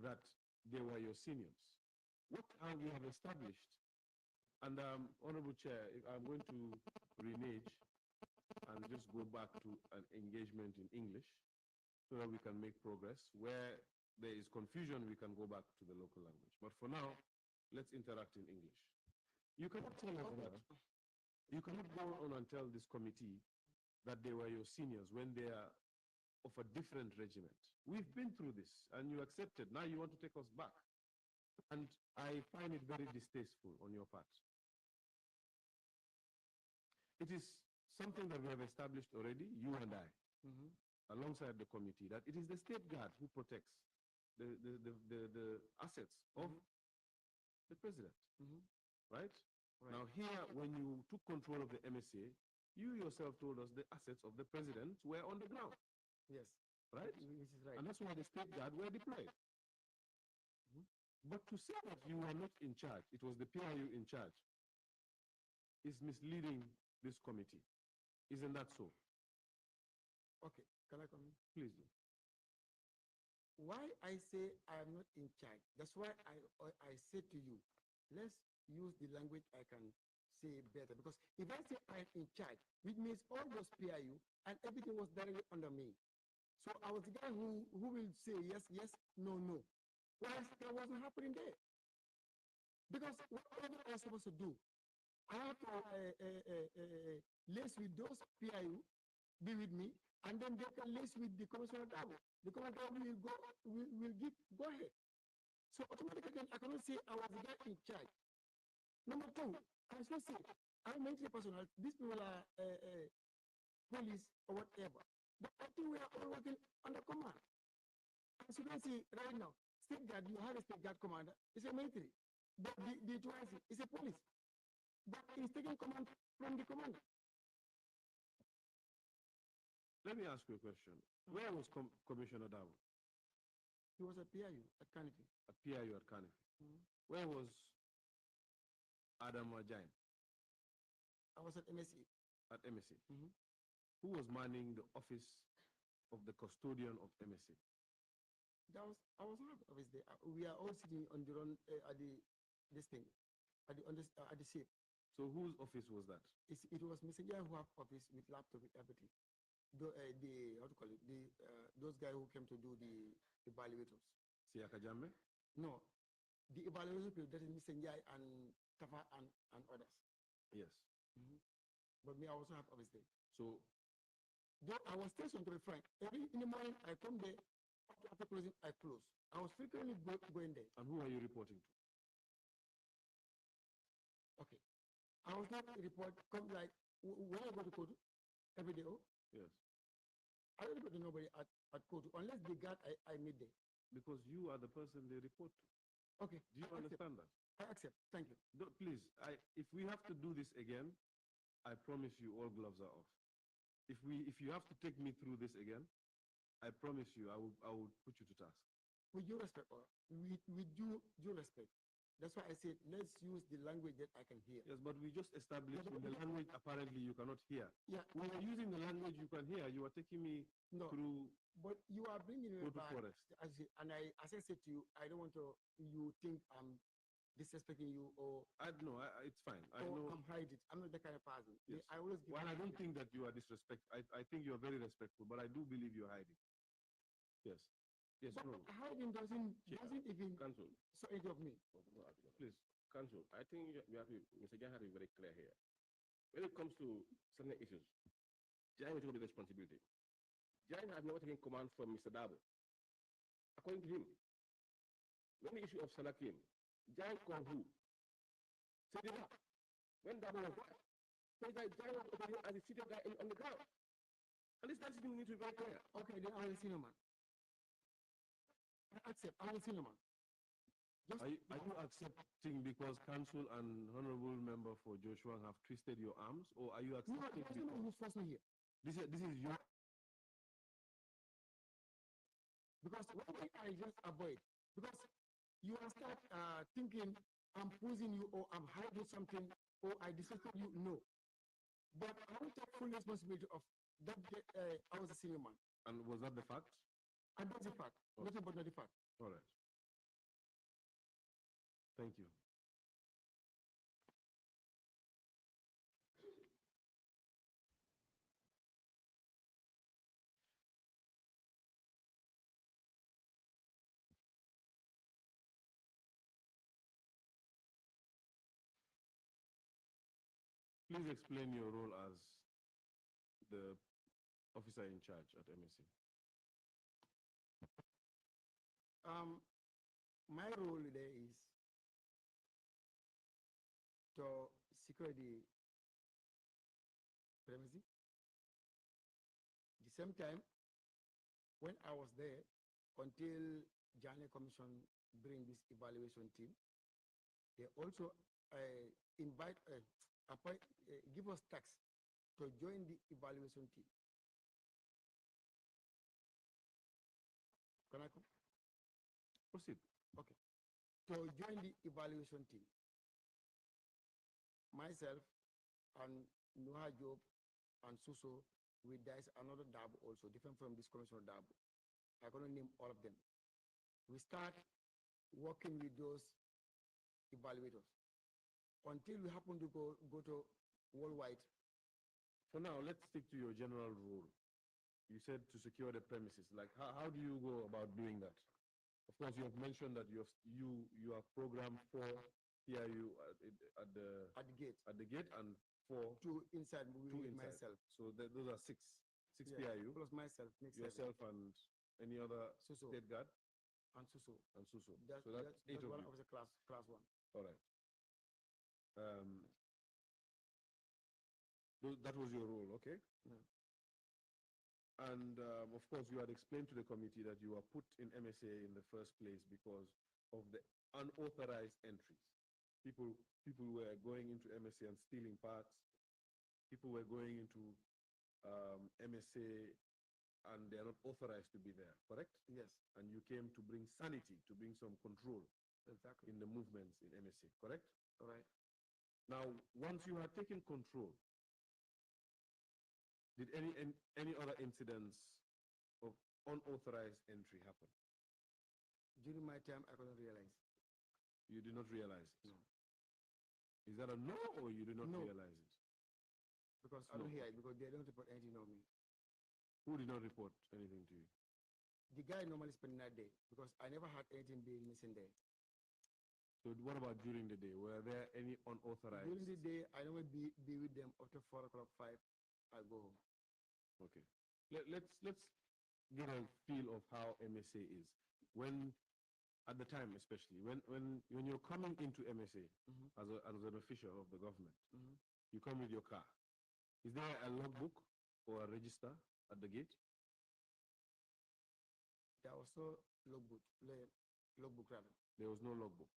that they were your seniors. What we have established, and Honorable Chair, if I'm going to renege and just go back to an engagement in English so that we can make progress. Where there is confusion, we can go back to the local language. But for now, let's interact in English. You cannot tell us that. You cannot go on and tell this committee that they were your seniors when they are of a different regiment. We've been through this, and you accepted. Now you want to take us back. And I find it very distasteful on your part. It is something that we have established already, you and I, alongside the committee, that it is the State Guard who protects the assets of the president, right? Now here, when you took control of the MSA, you yourself told us the assets of the president were on the ground. Yes. Right? Which is right. And that's why the State Guard were deployed. But to say that you were not in charge, it was the PIU in charge, is misleading this committee. Isn't that so? Okay, can I come in? Please do. Why I say I am not in charge, that's why I say to you, let's use the language I can say better. Because if I say I'm in charge, which means all was PIU and everything was directly under me. So I was the guy who will say yes, yes, no, no. Whereas that wasn't happening there. Because whatever I was supposed to do, I have to lace with those PIU, be with me, and then they can lace with the Commissioner Dabo. The Commissioner Dabo will go ahead. So automatically, I cannot say I was the guy in charge. Number two, I should say, I'm military personnel. These people are police or whatever. But I think we are all working under command. As you can see right now, State Guard, you have a State Guard commander, it's a military. But the TYC is a police. But he's taking command from the commander. Let me ask you a question. Where was Commissioner Dabo? He was a PIU at Carnegie. At PIU at Carnegie. Where was Adam Jain? I was at MSC. At MSC. Who was manning the office of the custodian of MSC? I was not obviously. We are all sitting on the run at this thing, at the safe. So whose office was that? It was Mr. Guy who have office with laptop with everything. How to call it? Those guys who came to do the evaluators. Siaka Jambe? No, the evaluation period, that is Mr. Njai and Tafa and others. Yes. But me, I also have office there. So Though I was stationed, to be frank, every in the morning I come there, after closing, I close. I was frequently going there. and who are you reporting to? Okay. I was not report, come like, when I go to Kodu, every day, Yes. I don't report to nobody at Kodu, unless the guard I meet there. Because you are the person they report to. Okay. Do you I accept. understand that? I accept. Thank you. Please, if we have to do this again, I promise you all gloves are off. If you have to take me through this again, I promise you I will put you to task. With due respect, with due respect. That's why I said, let's use the language that I can hear. Yes, but we just established in the language apparently you cannot hear. Yeah. We are using the language you can hear. You are taking me No. through But you are bringing me Kodu back. forest. As I said to you, I don't want you think I'm disrespecting you or it's fine. I or know. I'm hiding. I'm not that kind of person. Yes. I always give. Well, I don't think that you are disrespectful. I think you are very respectful, but I do believe you're hiding. Yes. Yes, But no. hiding doesn't even Council, so any of me. Please. Council, I think we have to, Mr. Jan has to be very clear here. When it comes to certain issues, Jan will take the responsibility. Jan has never taken command from Mr. Dabo. According to him, when the issue of Salah came, Jan called who? Set it up. When Dabo was there, Jan was over here as a senior guy on the ground. At least that's something we need to be very clear. Okay, then I will see no man. I accept. I will see no man. Just Are you accepting because council and honorable member for Joshua have twisted your arms, or are you no, accepting there's no who forced me here. this is your Because one thing I just avoid, because you will start thinking I'm posing you or I'm hiding something or I disrespect you. No. But I will take full responsibility of that day, I was a senior man. and was that the fact? And that's the fact. Nothing but not the fact. All right. Thank you. Please explain your role as the officer in charge at MSC. My role there is to secure the premises. The same time, when I was there, until Journey Commission bring this evaluation team, they also give us tax to join the evaluation team. Can I come? Proceed. Okay. To join the evaluation team, myself and Noah Job and Suso, there's another DAB also, different from this commissioner DAB. I'm going to name all of them. We start working with those evaluators until we happen to go to worldwide. For now, let's stick to your general rule. You said to secure the premises. Like, how do you go about doing that? Of course, you have mentioned that you are programmed for PIU at the gate and for two inside two with inside. myself. So those are six Yeah, PIU plus myself, makes yourself and any other Suso state guard and Suso. and Suso. That's, So that's eight of one you. of the class one. All right. That was your role, okay? Yeah. And of course, you had explained to the committee that you were put in MSA in the first place because of the unauthorized entries. People were going into MSA and stealing parts. People were going into MSA and they are not authorized to be there, correct? Yes, And you came to bring sanity, to bring some control exactly. in the movements in MSA, correct? All right. Now, once you had taken control, did any other incidents of unauthorized entry happen? During my time, I couldn't realize. You did not realize it? No. Is that a no, or you did not No. realize it? Because I don't hear it, because they don't report anything on me. Who did not report anything to you? The guy normally spend that day, because I never had anything being missing there. So what about during the day? Were there any unauthorized? During the day, I never be with them after 4 o'clock, 5, I go home. Okay. Let's get a feel of how MSA is. When, at the time especially, when you're coming into MSA as an official of the government, you come with your car. Is there a logbook or a register at the gate? There was no logbook rather. There was no logbook.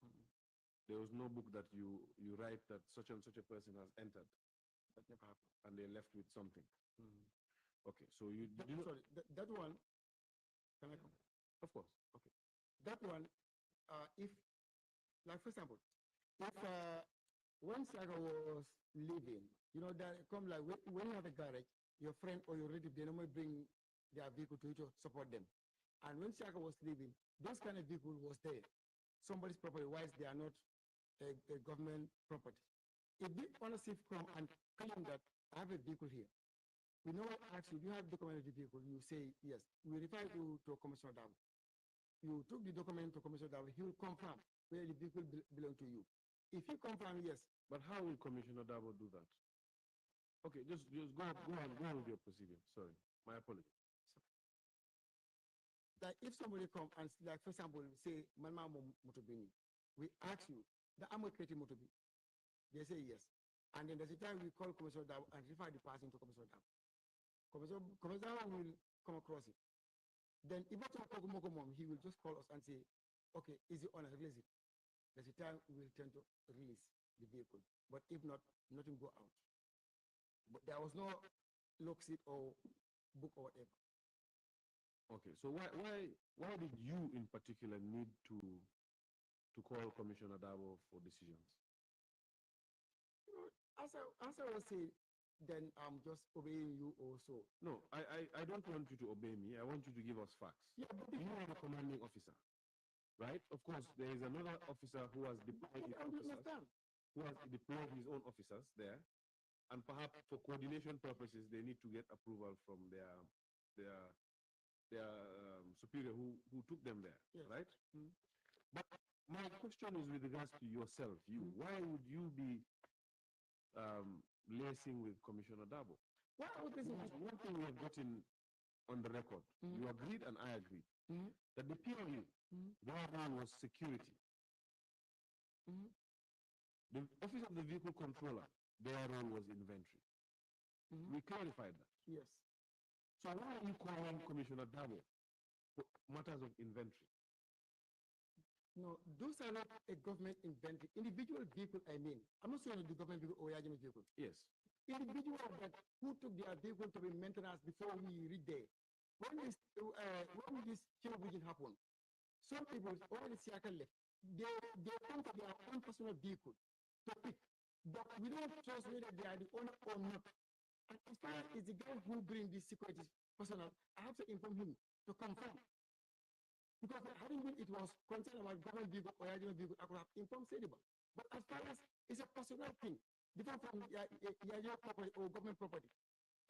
There was no book that you write that such and such a person has entered. That never happened. And they're left with something. Okay, so you didn't. Sorry, that one, can I come? Of course. Okay. That one, if, like for example, if when Saga was leaving, you know, that come like when you have a garage, your friend or your relative, they normally bring their vehicle to you to support them. And when Saga was leaving, this kind of vehicle was there. Somebody's property, why they are not a government property. If the ownership come and claim that I have a vehicle here, we know ask you, do you have documented the vehicle? You say yes. We refer you to Commissioner Dabo. You took the document to Commissioner Dabo, he will confirm where the vehicle belongs to you. If he confirm yes. But how will Commissioner Dabo do that? Okay, just go on with your proceeding. Sorry, my apologies. Like if somebody come and like for example say Mama Motobini, we ask you the am creating Motobi. They say yes. And then there's a time we call Commissioner Dabo and refer the person to Commissioner Dabo. Commissioner Dabo will come across it. Then if he will just call us and say, okay, is the owner release it? There's a time we will tend to release the vehicle. But if not, nothing go out. But there was no lock seat or book or whatever. Okay, so why did you in particular need to call Commissioner Dabo for decisions? You know, as I was saying, then I'm just obeying you also. No, I don't want you to obey me. I want you to give us facts. Yeah, but You are the commanding officer, right? Of course, there is another officer who has deployed his own officers there, and perhaps for coordination purposes, they need to get approval from their superior who took them there, yes. right? But my question is with regards to yourself. Why would you be liaising with Commissioner Dabo? One thing we have gotten on the record, you agreed and I agreed, that the PRU, their role was security. The Office of the Vehicle Controller, their role was inventory. We clarified that. Yes. So why are you calling Commissioner Dabo for matters of inventory? No, those are not a government inventory. Individual vehicle, I mean. I'm not saying the government vehicle or Yajima vehicle. Yes. Individual that who took their vehicle to be maintenance before we reach there. When this chill region happened, some people already circle left. They come to their own personal vehicle to pick. But we don't trust whether they are the owner or not. And as far as the guy who brings this security personnel, I have to inform him to confirm. Because having been it was concerned about government vehicle or Yajima vehicle, I could have informed Sediba. But as far as it's a personal thing, different from Yajima property or government property,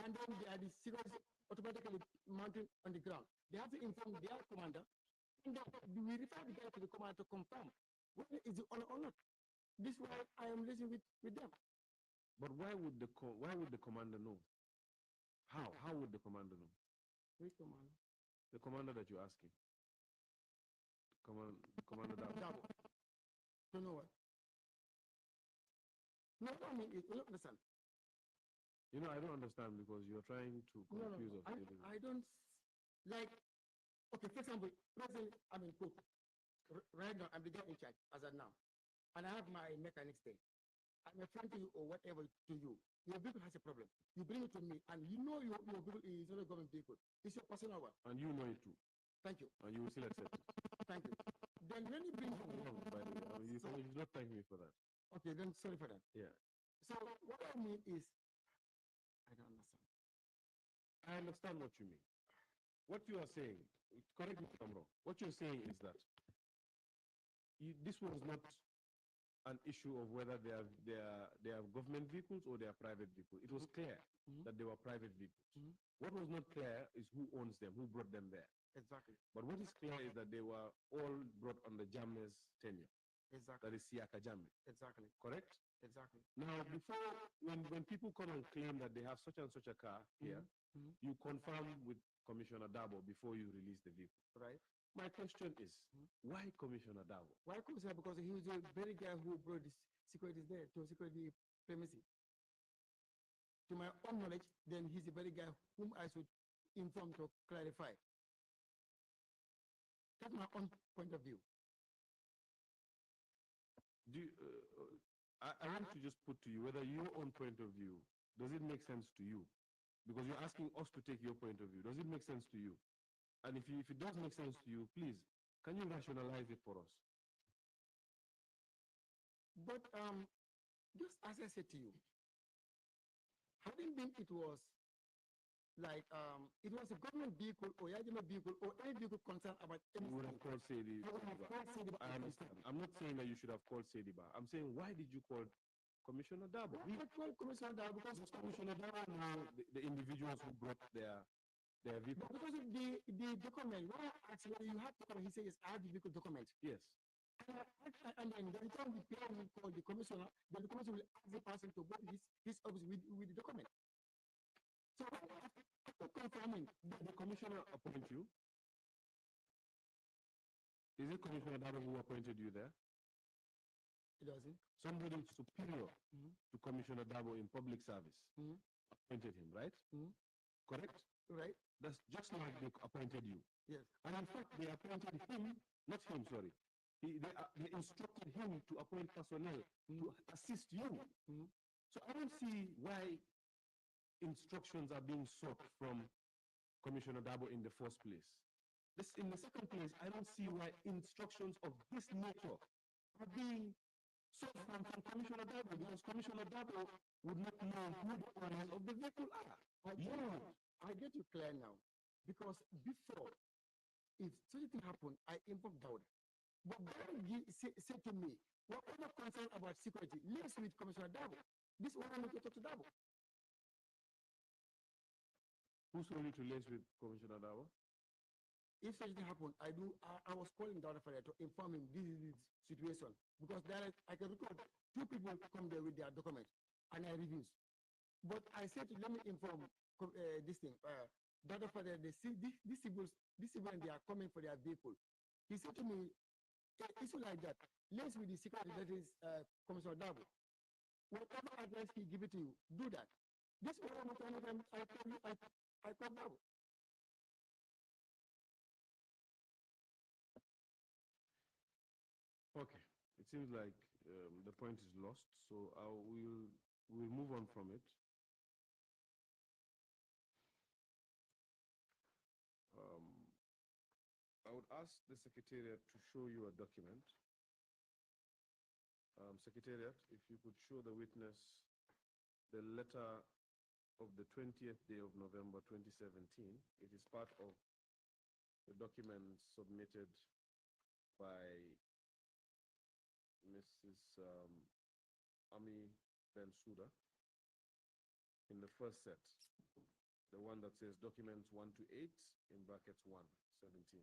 and then they are the security automatically mounted on the ground. They have to inform their commander, and then we refer the guy to the commander to confirm whether it's the owner or not. This is why I am listening with them. But why would the commander know? How would the commander know? Which commander? The commander that you're asking. Commander Dabo. Don't know what. No, I mean, you don't understand. You know, I don't understand because you're trying to confuse us. I don't like. Okay, for example, presently I'm in cook. Right now, I'm the guy in charge as of now, and I have my mechanics there. I'm a friend to you or whatever to you. Your vehicle has a problem. You bring it to me, and you know your vehicle is not a government vehicle. It's your personal one. And you know it too. Thank you. And you will still accept it. Thank you. Then when you bring it by the way, you should not thank me for that. Okay, then sorry for that. Yeah. So what I mean is, I don't understand. I understand what you mean. What you are saying, correct me if I'm wrong. What you're saying is that this was not an issue of whether they are government vehicles or they are private vehicles. It was clear that they were private vehicles. What was not clear is who owns them, who brought them there. Exactly. But what is clear is that they were all brought under Jammeh's tenure. Exactly. That is Siaka Jammeh, Exactly. correct? Exactly. Now, before, when people come and claim that they have such and such a car here, Mhm. you confirm with Commissioner Dabo before you release the vehicle. Right. My question is, why Commissioner Dabo? Why Commissioner? Because he was the very guy who brought the securities there to security premises. To my own knowledge, then he's the very guy whom I should inform to clarify. That's my own point of view. Do you, I want to just put to you whether your own point of view, does it make sense to you? Because you're asking us to take your point of view. Does it make sense to you? And if it does make sense to you, please, can you rationalize it for us? But just as I said to you, having been it was like it was a government vehicle or Yajima vehicle or any vehicle concerned about You would anything. have called Sedi. I would have called Sediba I and understand. I'm not saying that you should have called Sediba. I'm saying, why did you call Commissioner Dabo? I called Commissioner Dabo because Commissioner Dabo know the individuals who brought their vehicle. but because of the document, when I asked whether you have document, he says, yes, I have the vehicle document. Yes. And then by the time the PR will call the commissioner, then the commissioner will ask the person to go to his office with the document. So after confirming, Did the commissioner appoint you? Is it Commissioner Dabo who appointed you there? it doesn't. Somebody superior to Commissioner Dabo in public service appointed him, right? Correct? Right? That's just like they appointed you. Yes. And in fact, they appointed him, not him, sorry. They instructed him to appoint personnel to assist you. So I don't see why instructions are being sought from Commissioner Dabo in the first place. In the second place, I don't see why instructions of this nature are being sought from Commissioner Dabo, because Commissioner Dabo would not know who the owners of the vehicle are. I get you clear now. Because before, if such a thing happened, I informed Dawda. But Dawda said to me, whatever concern about security, let's with Commissioner Dabo. This one I need to talk to Dabo. Who told you to liaise with Commissioner Dabo? If such a thing happened, I was calling Dawda for that to inform him this is the situation. Because there I can record 2 people come there with their document and I refused. But I said, let me inform this thing. Dawda for the civilians, they are coming for their vehicle. He said to me, issue like that, let's with the security that is Commissioner Dabo. Whatever advice he give it to you, do that. This is what I'm telling you, I call Dabo. Okay, it seems like the point is lost, so we'll move on from it. I would ask the Secretariat to show you a document. Secretariat, if you could show the witness the letter of the 20th day of November 2017. It is part of the documents submitted by Mrs. Ami Bensouda in the first set, the one that says documents 1 to 8 in brackets 1, 17.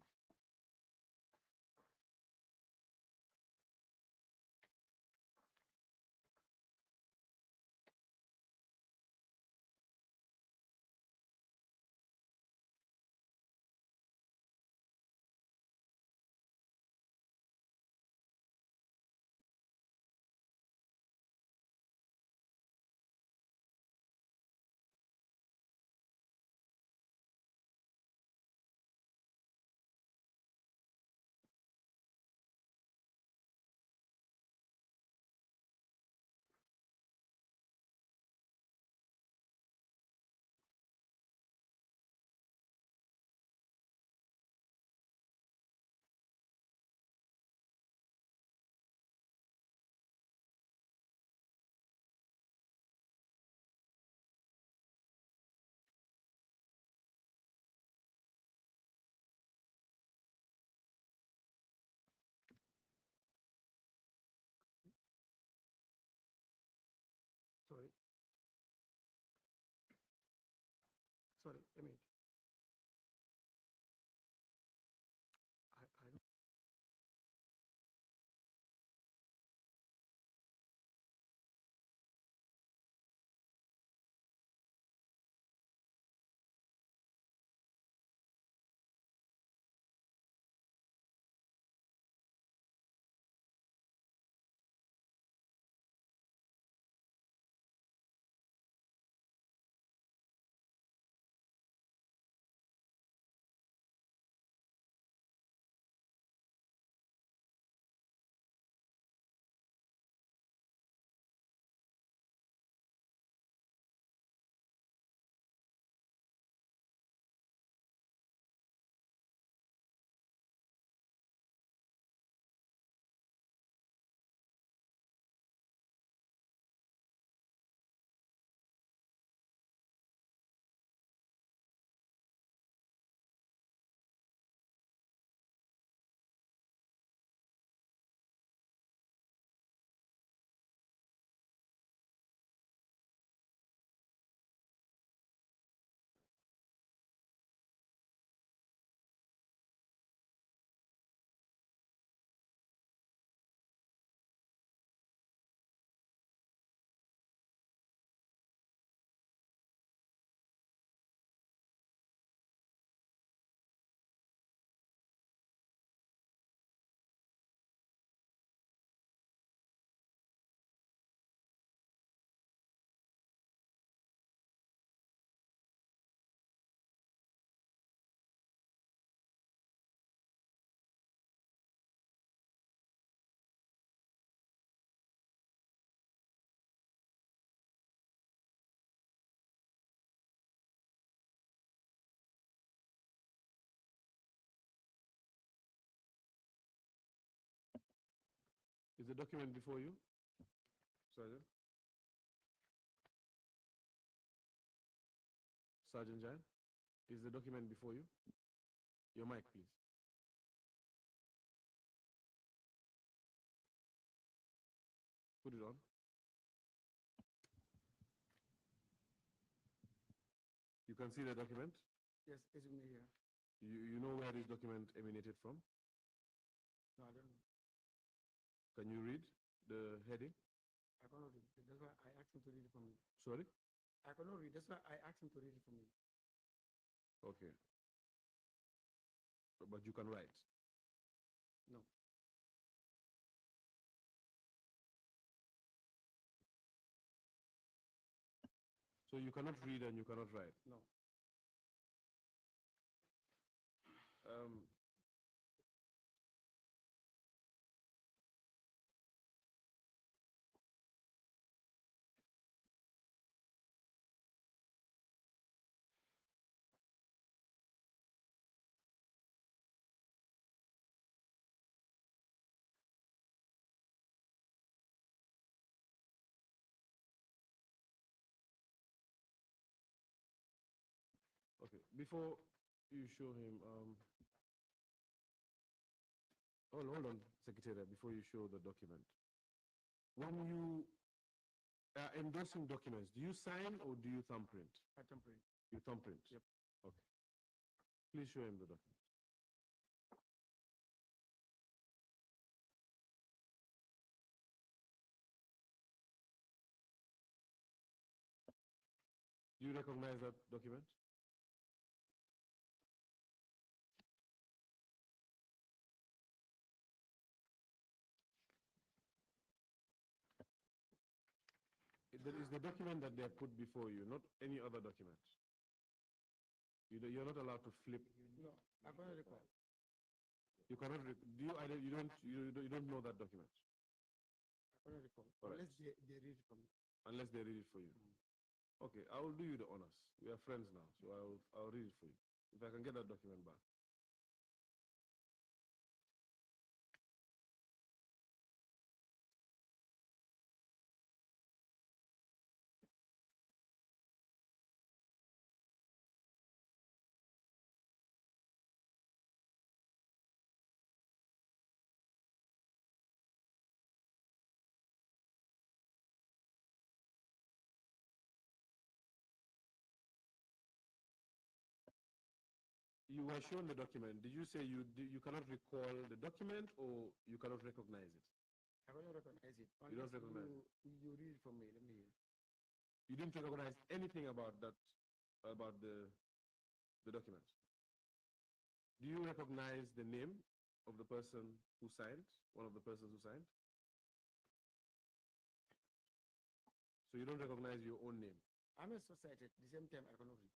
the document before you, Sergeant? Sergeant Jain, is the document before you? Your mic, please. Put it on. You can see the document? Yes, it's in here. You know where this document emanated from? No, I don't know. Can you read the heading? I cannot read. That's why I asked him to read it for me. Sorry? I cannot read. That's why I asked him to read it for me. Okay. But you can write? No. So you cannot read and you cannot write? No. Um, okay, before you show him, hold on, Secretary, before you show the document. When you are endorsing documents, do you sign or do you thumbprint? I temporary. You thumbprint? Yep. Okay. Please show him the document. Do you recognize that document? That is the document that they have put before you, not any other document. You're not allowed to flip. No, I cannot recall. You cannot. You don't know that document. I cannot recall. All right. Unless they read it for me. Unless they read it for you. Okay, I will do you the honors. We are friends now, so I'll read it for you. If I can get that document back. You were shown the document. Did you say you cannot recall the document or you cannot recognize it? I cannot recognize it. You don't Unless recognize you read it for me. Let me hear. You didn't recognize anything about that, about the document. Do you recognize the name of the person who signed, one of the persons who signed? So you don't recognize your own name? I'm a short-sighted. At the same time, I cannot read.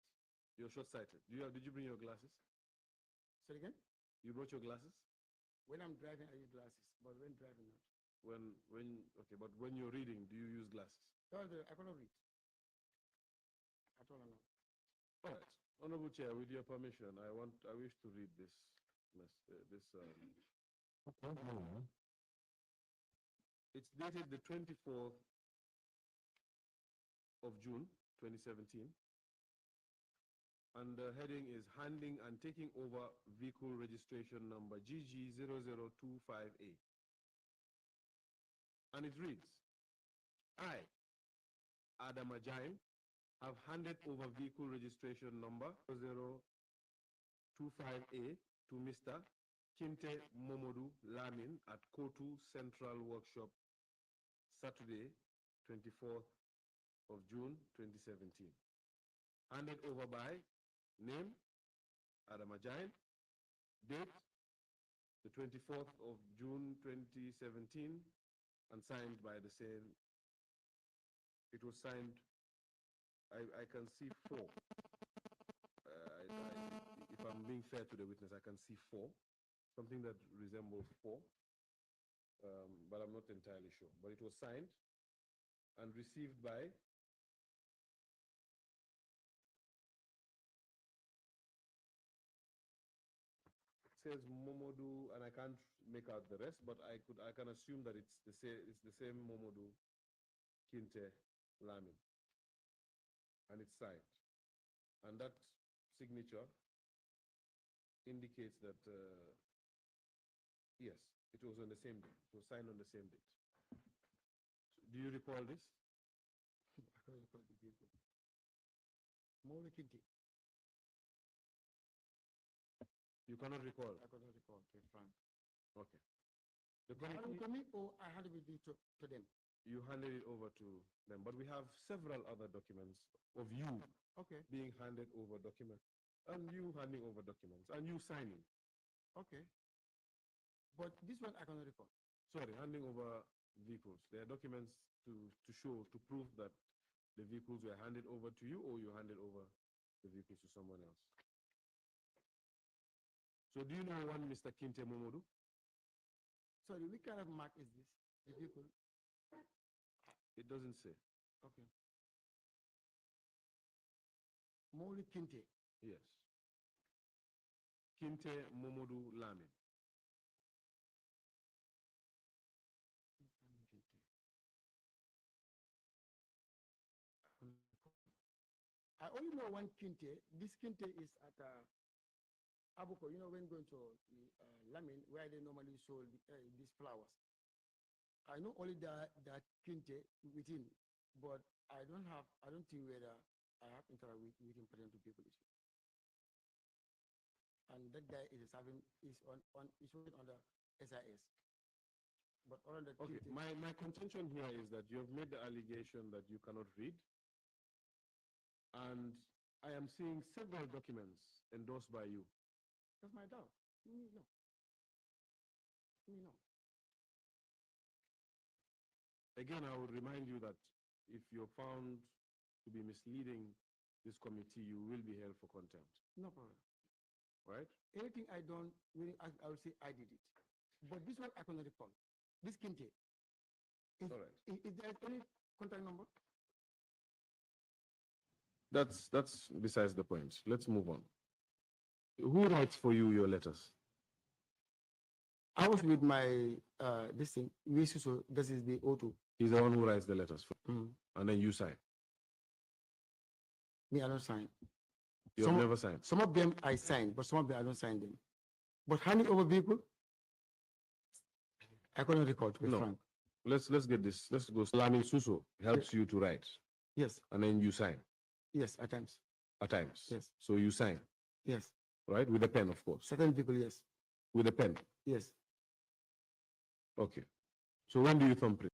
You're short-sighted. Did you bring your glasses? Say again? You brought your glasses? When I'm driving, I use glasses. But when driving, not. Okay, but when you're reading, do you use glasses? No, I cannot read. At all, no. All right. Honorable Chair, with your permission, I wish to read this. It's dated the 24th of June, 2017. And the heading is Handing and Taking Over Vehicle Registration Number GG0025A. And it reads, I, Adam Ajain, have handed over vehicle registration number 0025A to Mr. Kinte Momodu Lamin at Kotu Central Workshop, Saturday, 24th of June, 2017. Handed over by name, Adam Ajain, date, the 24th of June 2017, and signed by the same. It was signed, I can see 4. If I'm being fair to the witness, I can see 4, something that resembles 4, but I'm not entirely sure. But it was signed and received by says Momodu, and I can't make out the rest, but I can assume that it's the same Momodu Kinte Lamin, and it's signed, and that signature indicates that yes, it was on the same date. It was signed on the same date. Do you recall this? Mauli Kinti. You cannot recall. I cannot recall, to Frank. Okay. The They handed it committee, to me, or I handed it to them? you handed it over to them, but we have several other documents of you Okay, being handed over documents, and you handing over documents, and you signing. okay. But this one I cannot recall. Sorry, handing over vehicles. There are documents to show, to prove that the vehicles were handed over to you, or you handed over the vehicles to someone else. So do you know one Mr. Kinte Momodu? Sorry, which kind of mark is this? The vehicle? It doesn't say. Okay. Mauli Kinte. Yes. Kinte Momodu Lamin. I only know one Kinte. This Kinte is at Abuko, you know, when going to Lamin, where they normally sold these flowers. I know only that Kinte within, but I don't think whether I have interact with him present to people issue. And that guy is working under SIS. But all the Okay, Kinte, my contention here is that you have made the allegation that you cannot read, and I am seeing several documents endorsed by you. that's my doubt. Me, no. Me, no. Again, I would remind you that if you're found to be misleading this committee, you will be held for contempt, No problem. right? Anything I done, really, I will say I did it. But this one I cannot recall. This Kinte. All right. Is there any contact number? That's besides the point. Let's move on. Who writes for you your letters? I was with my this thing. So this is the O2. He's the one who writes the letters, and then you sign. Me, I don't sign. You have Some- never signed. Some of them I sign, but some of them I don't sign them. But handing over vehicle, I couldn't record with No. Frank. Let's get this. Let's go. Lamin Suso helps you to write, Yes, and then you sign yes, at times. at times. Yes. So you sign, Yes. right, with a pen, of course. Certain people, yes. With a pen. Yes. Okay. So when do you thumbprint?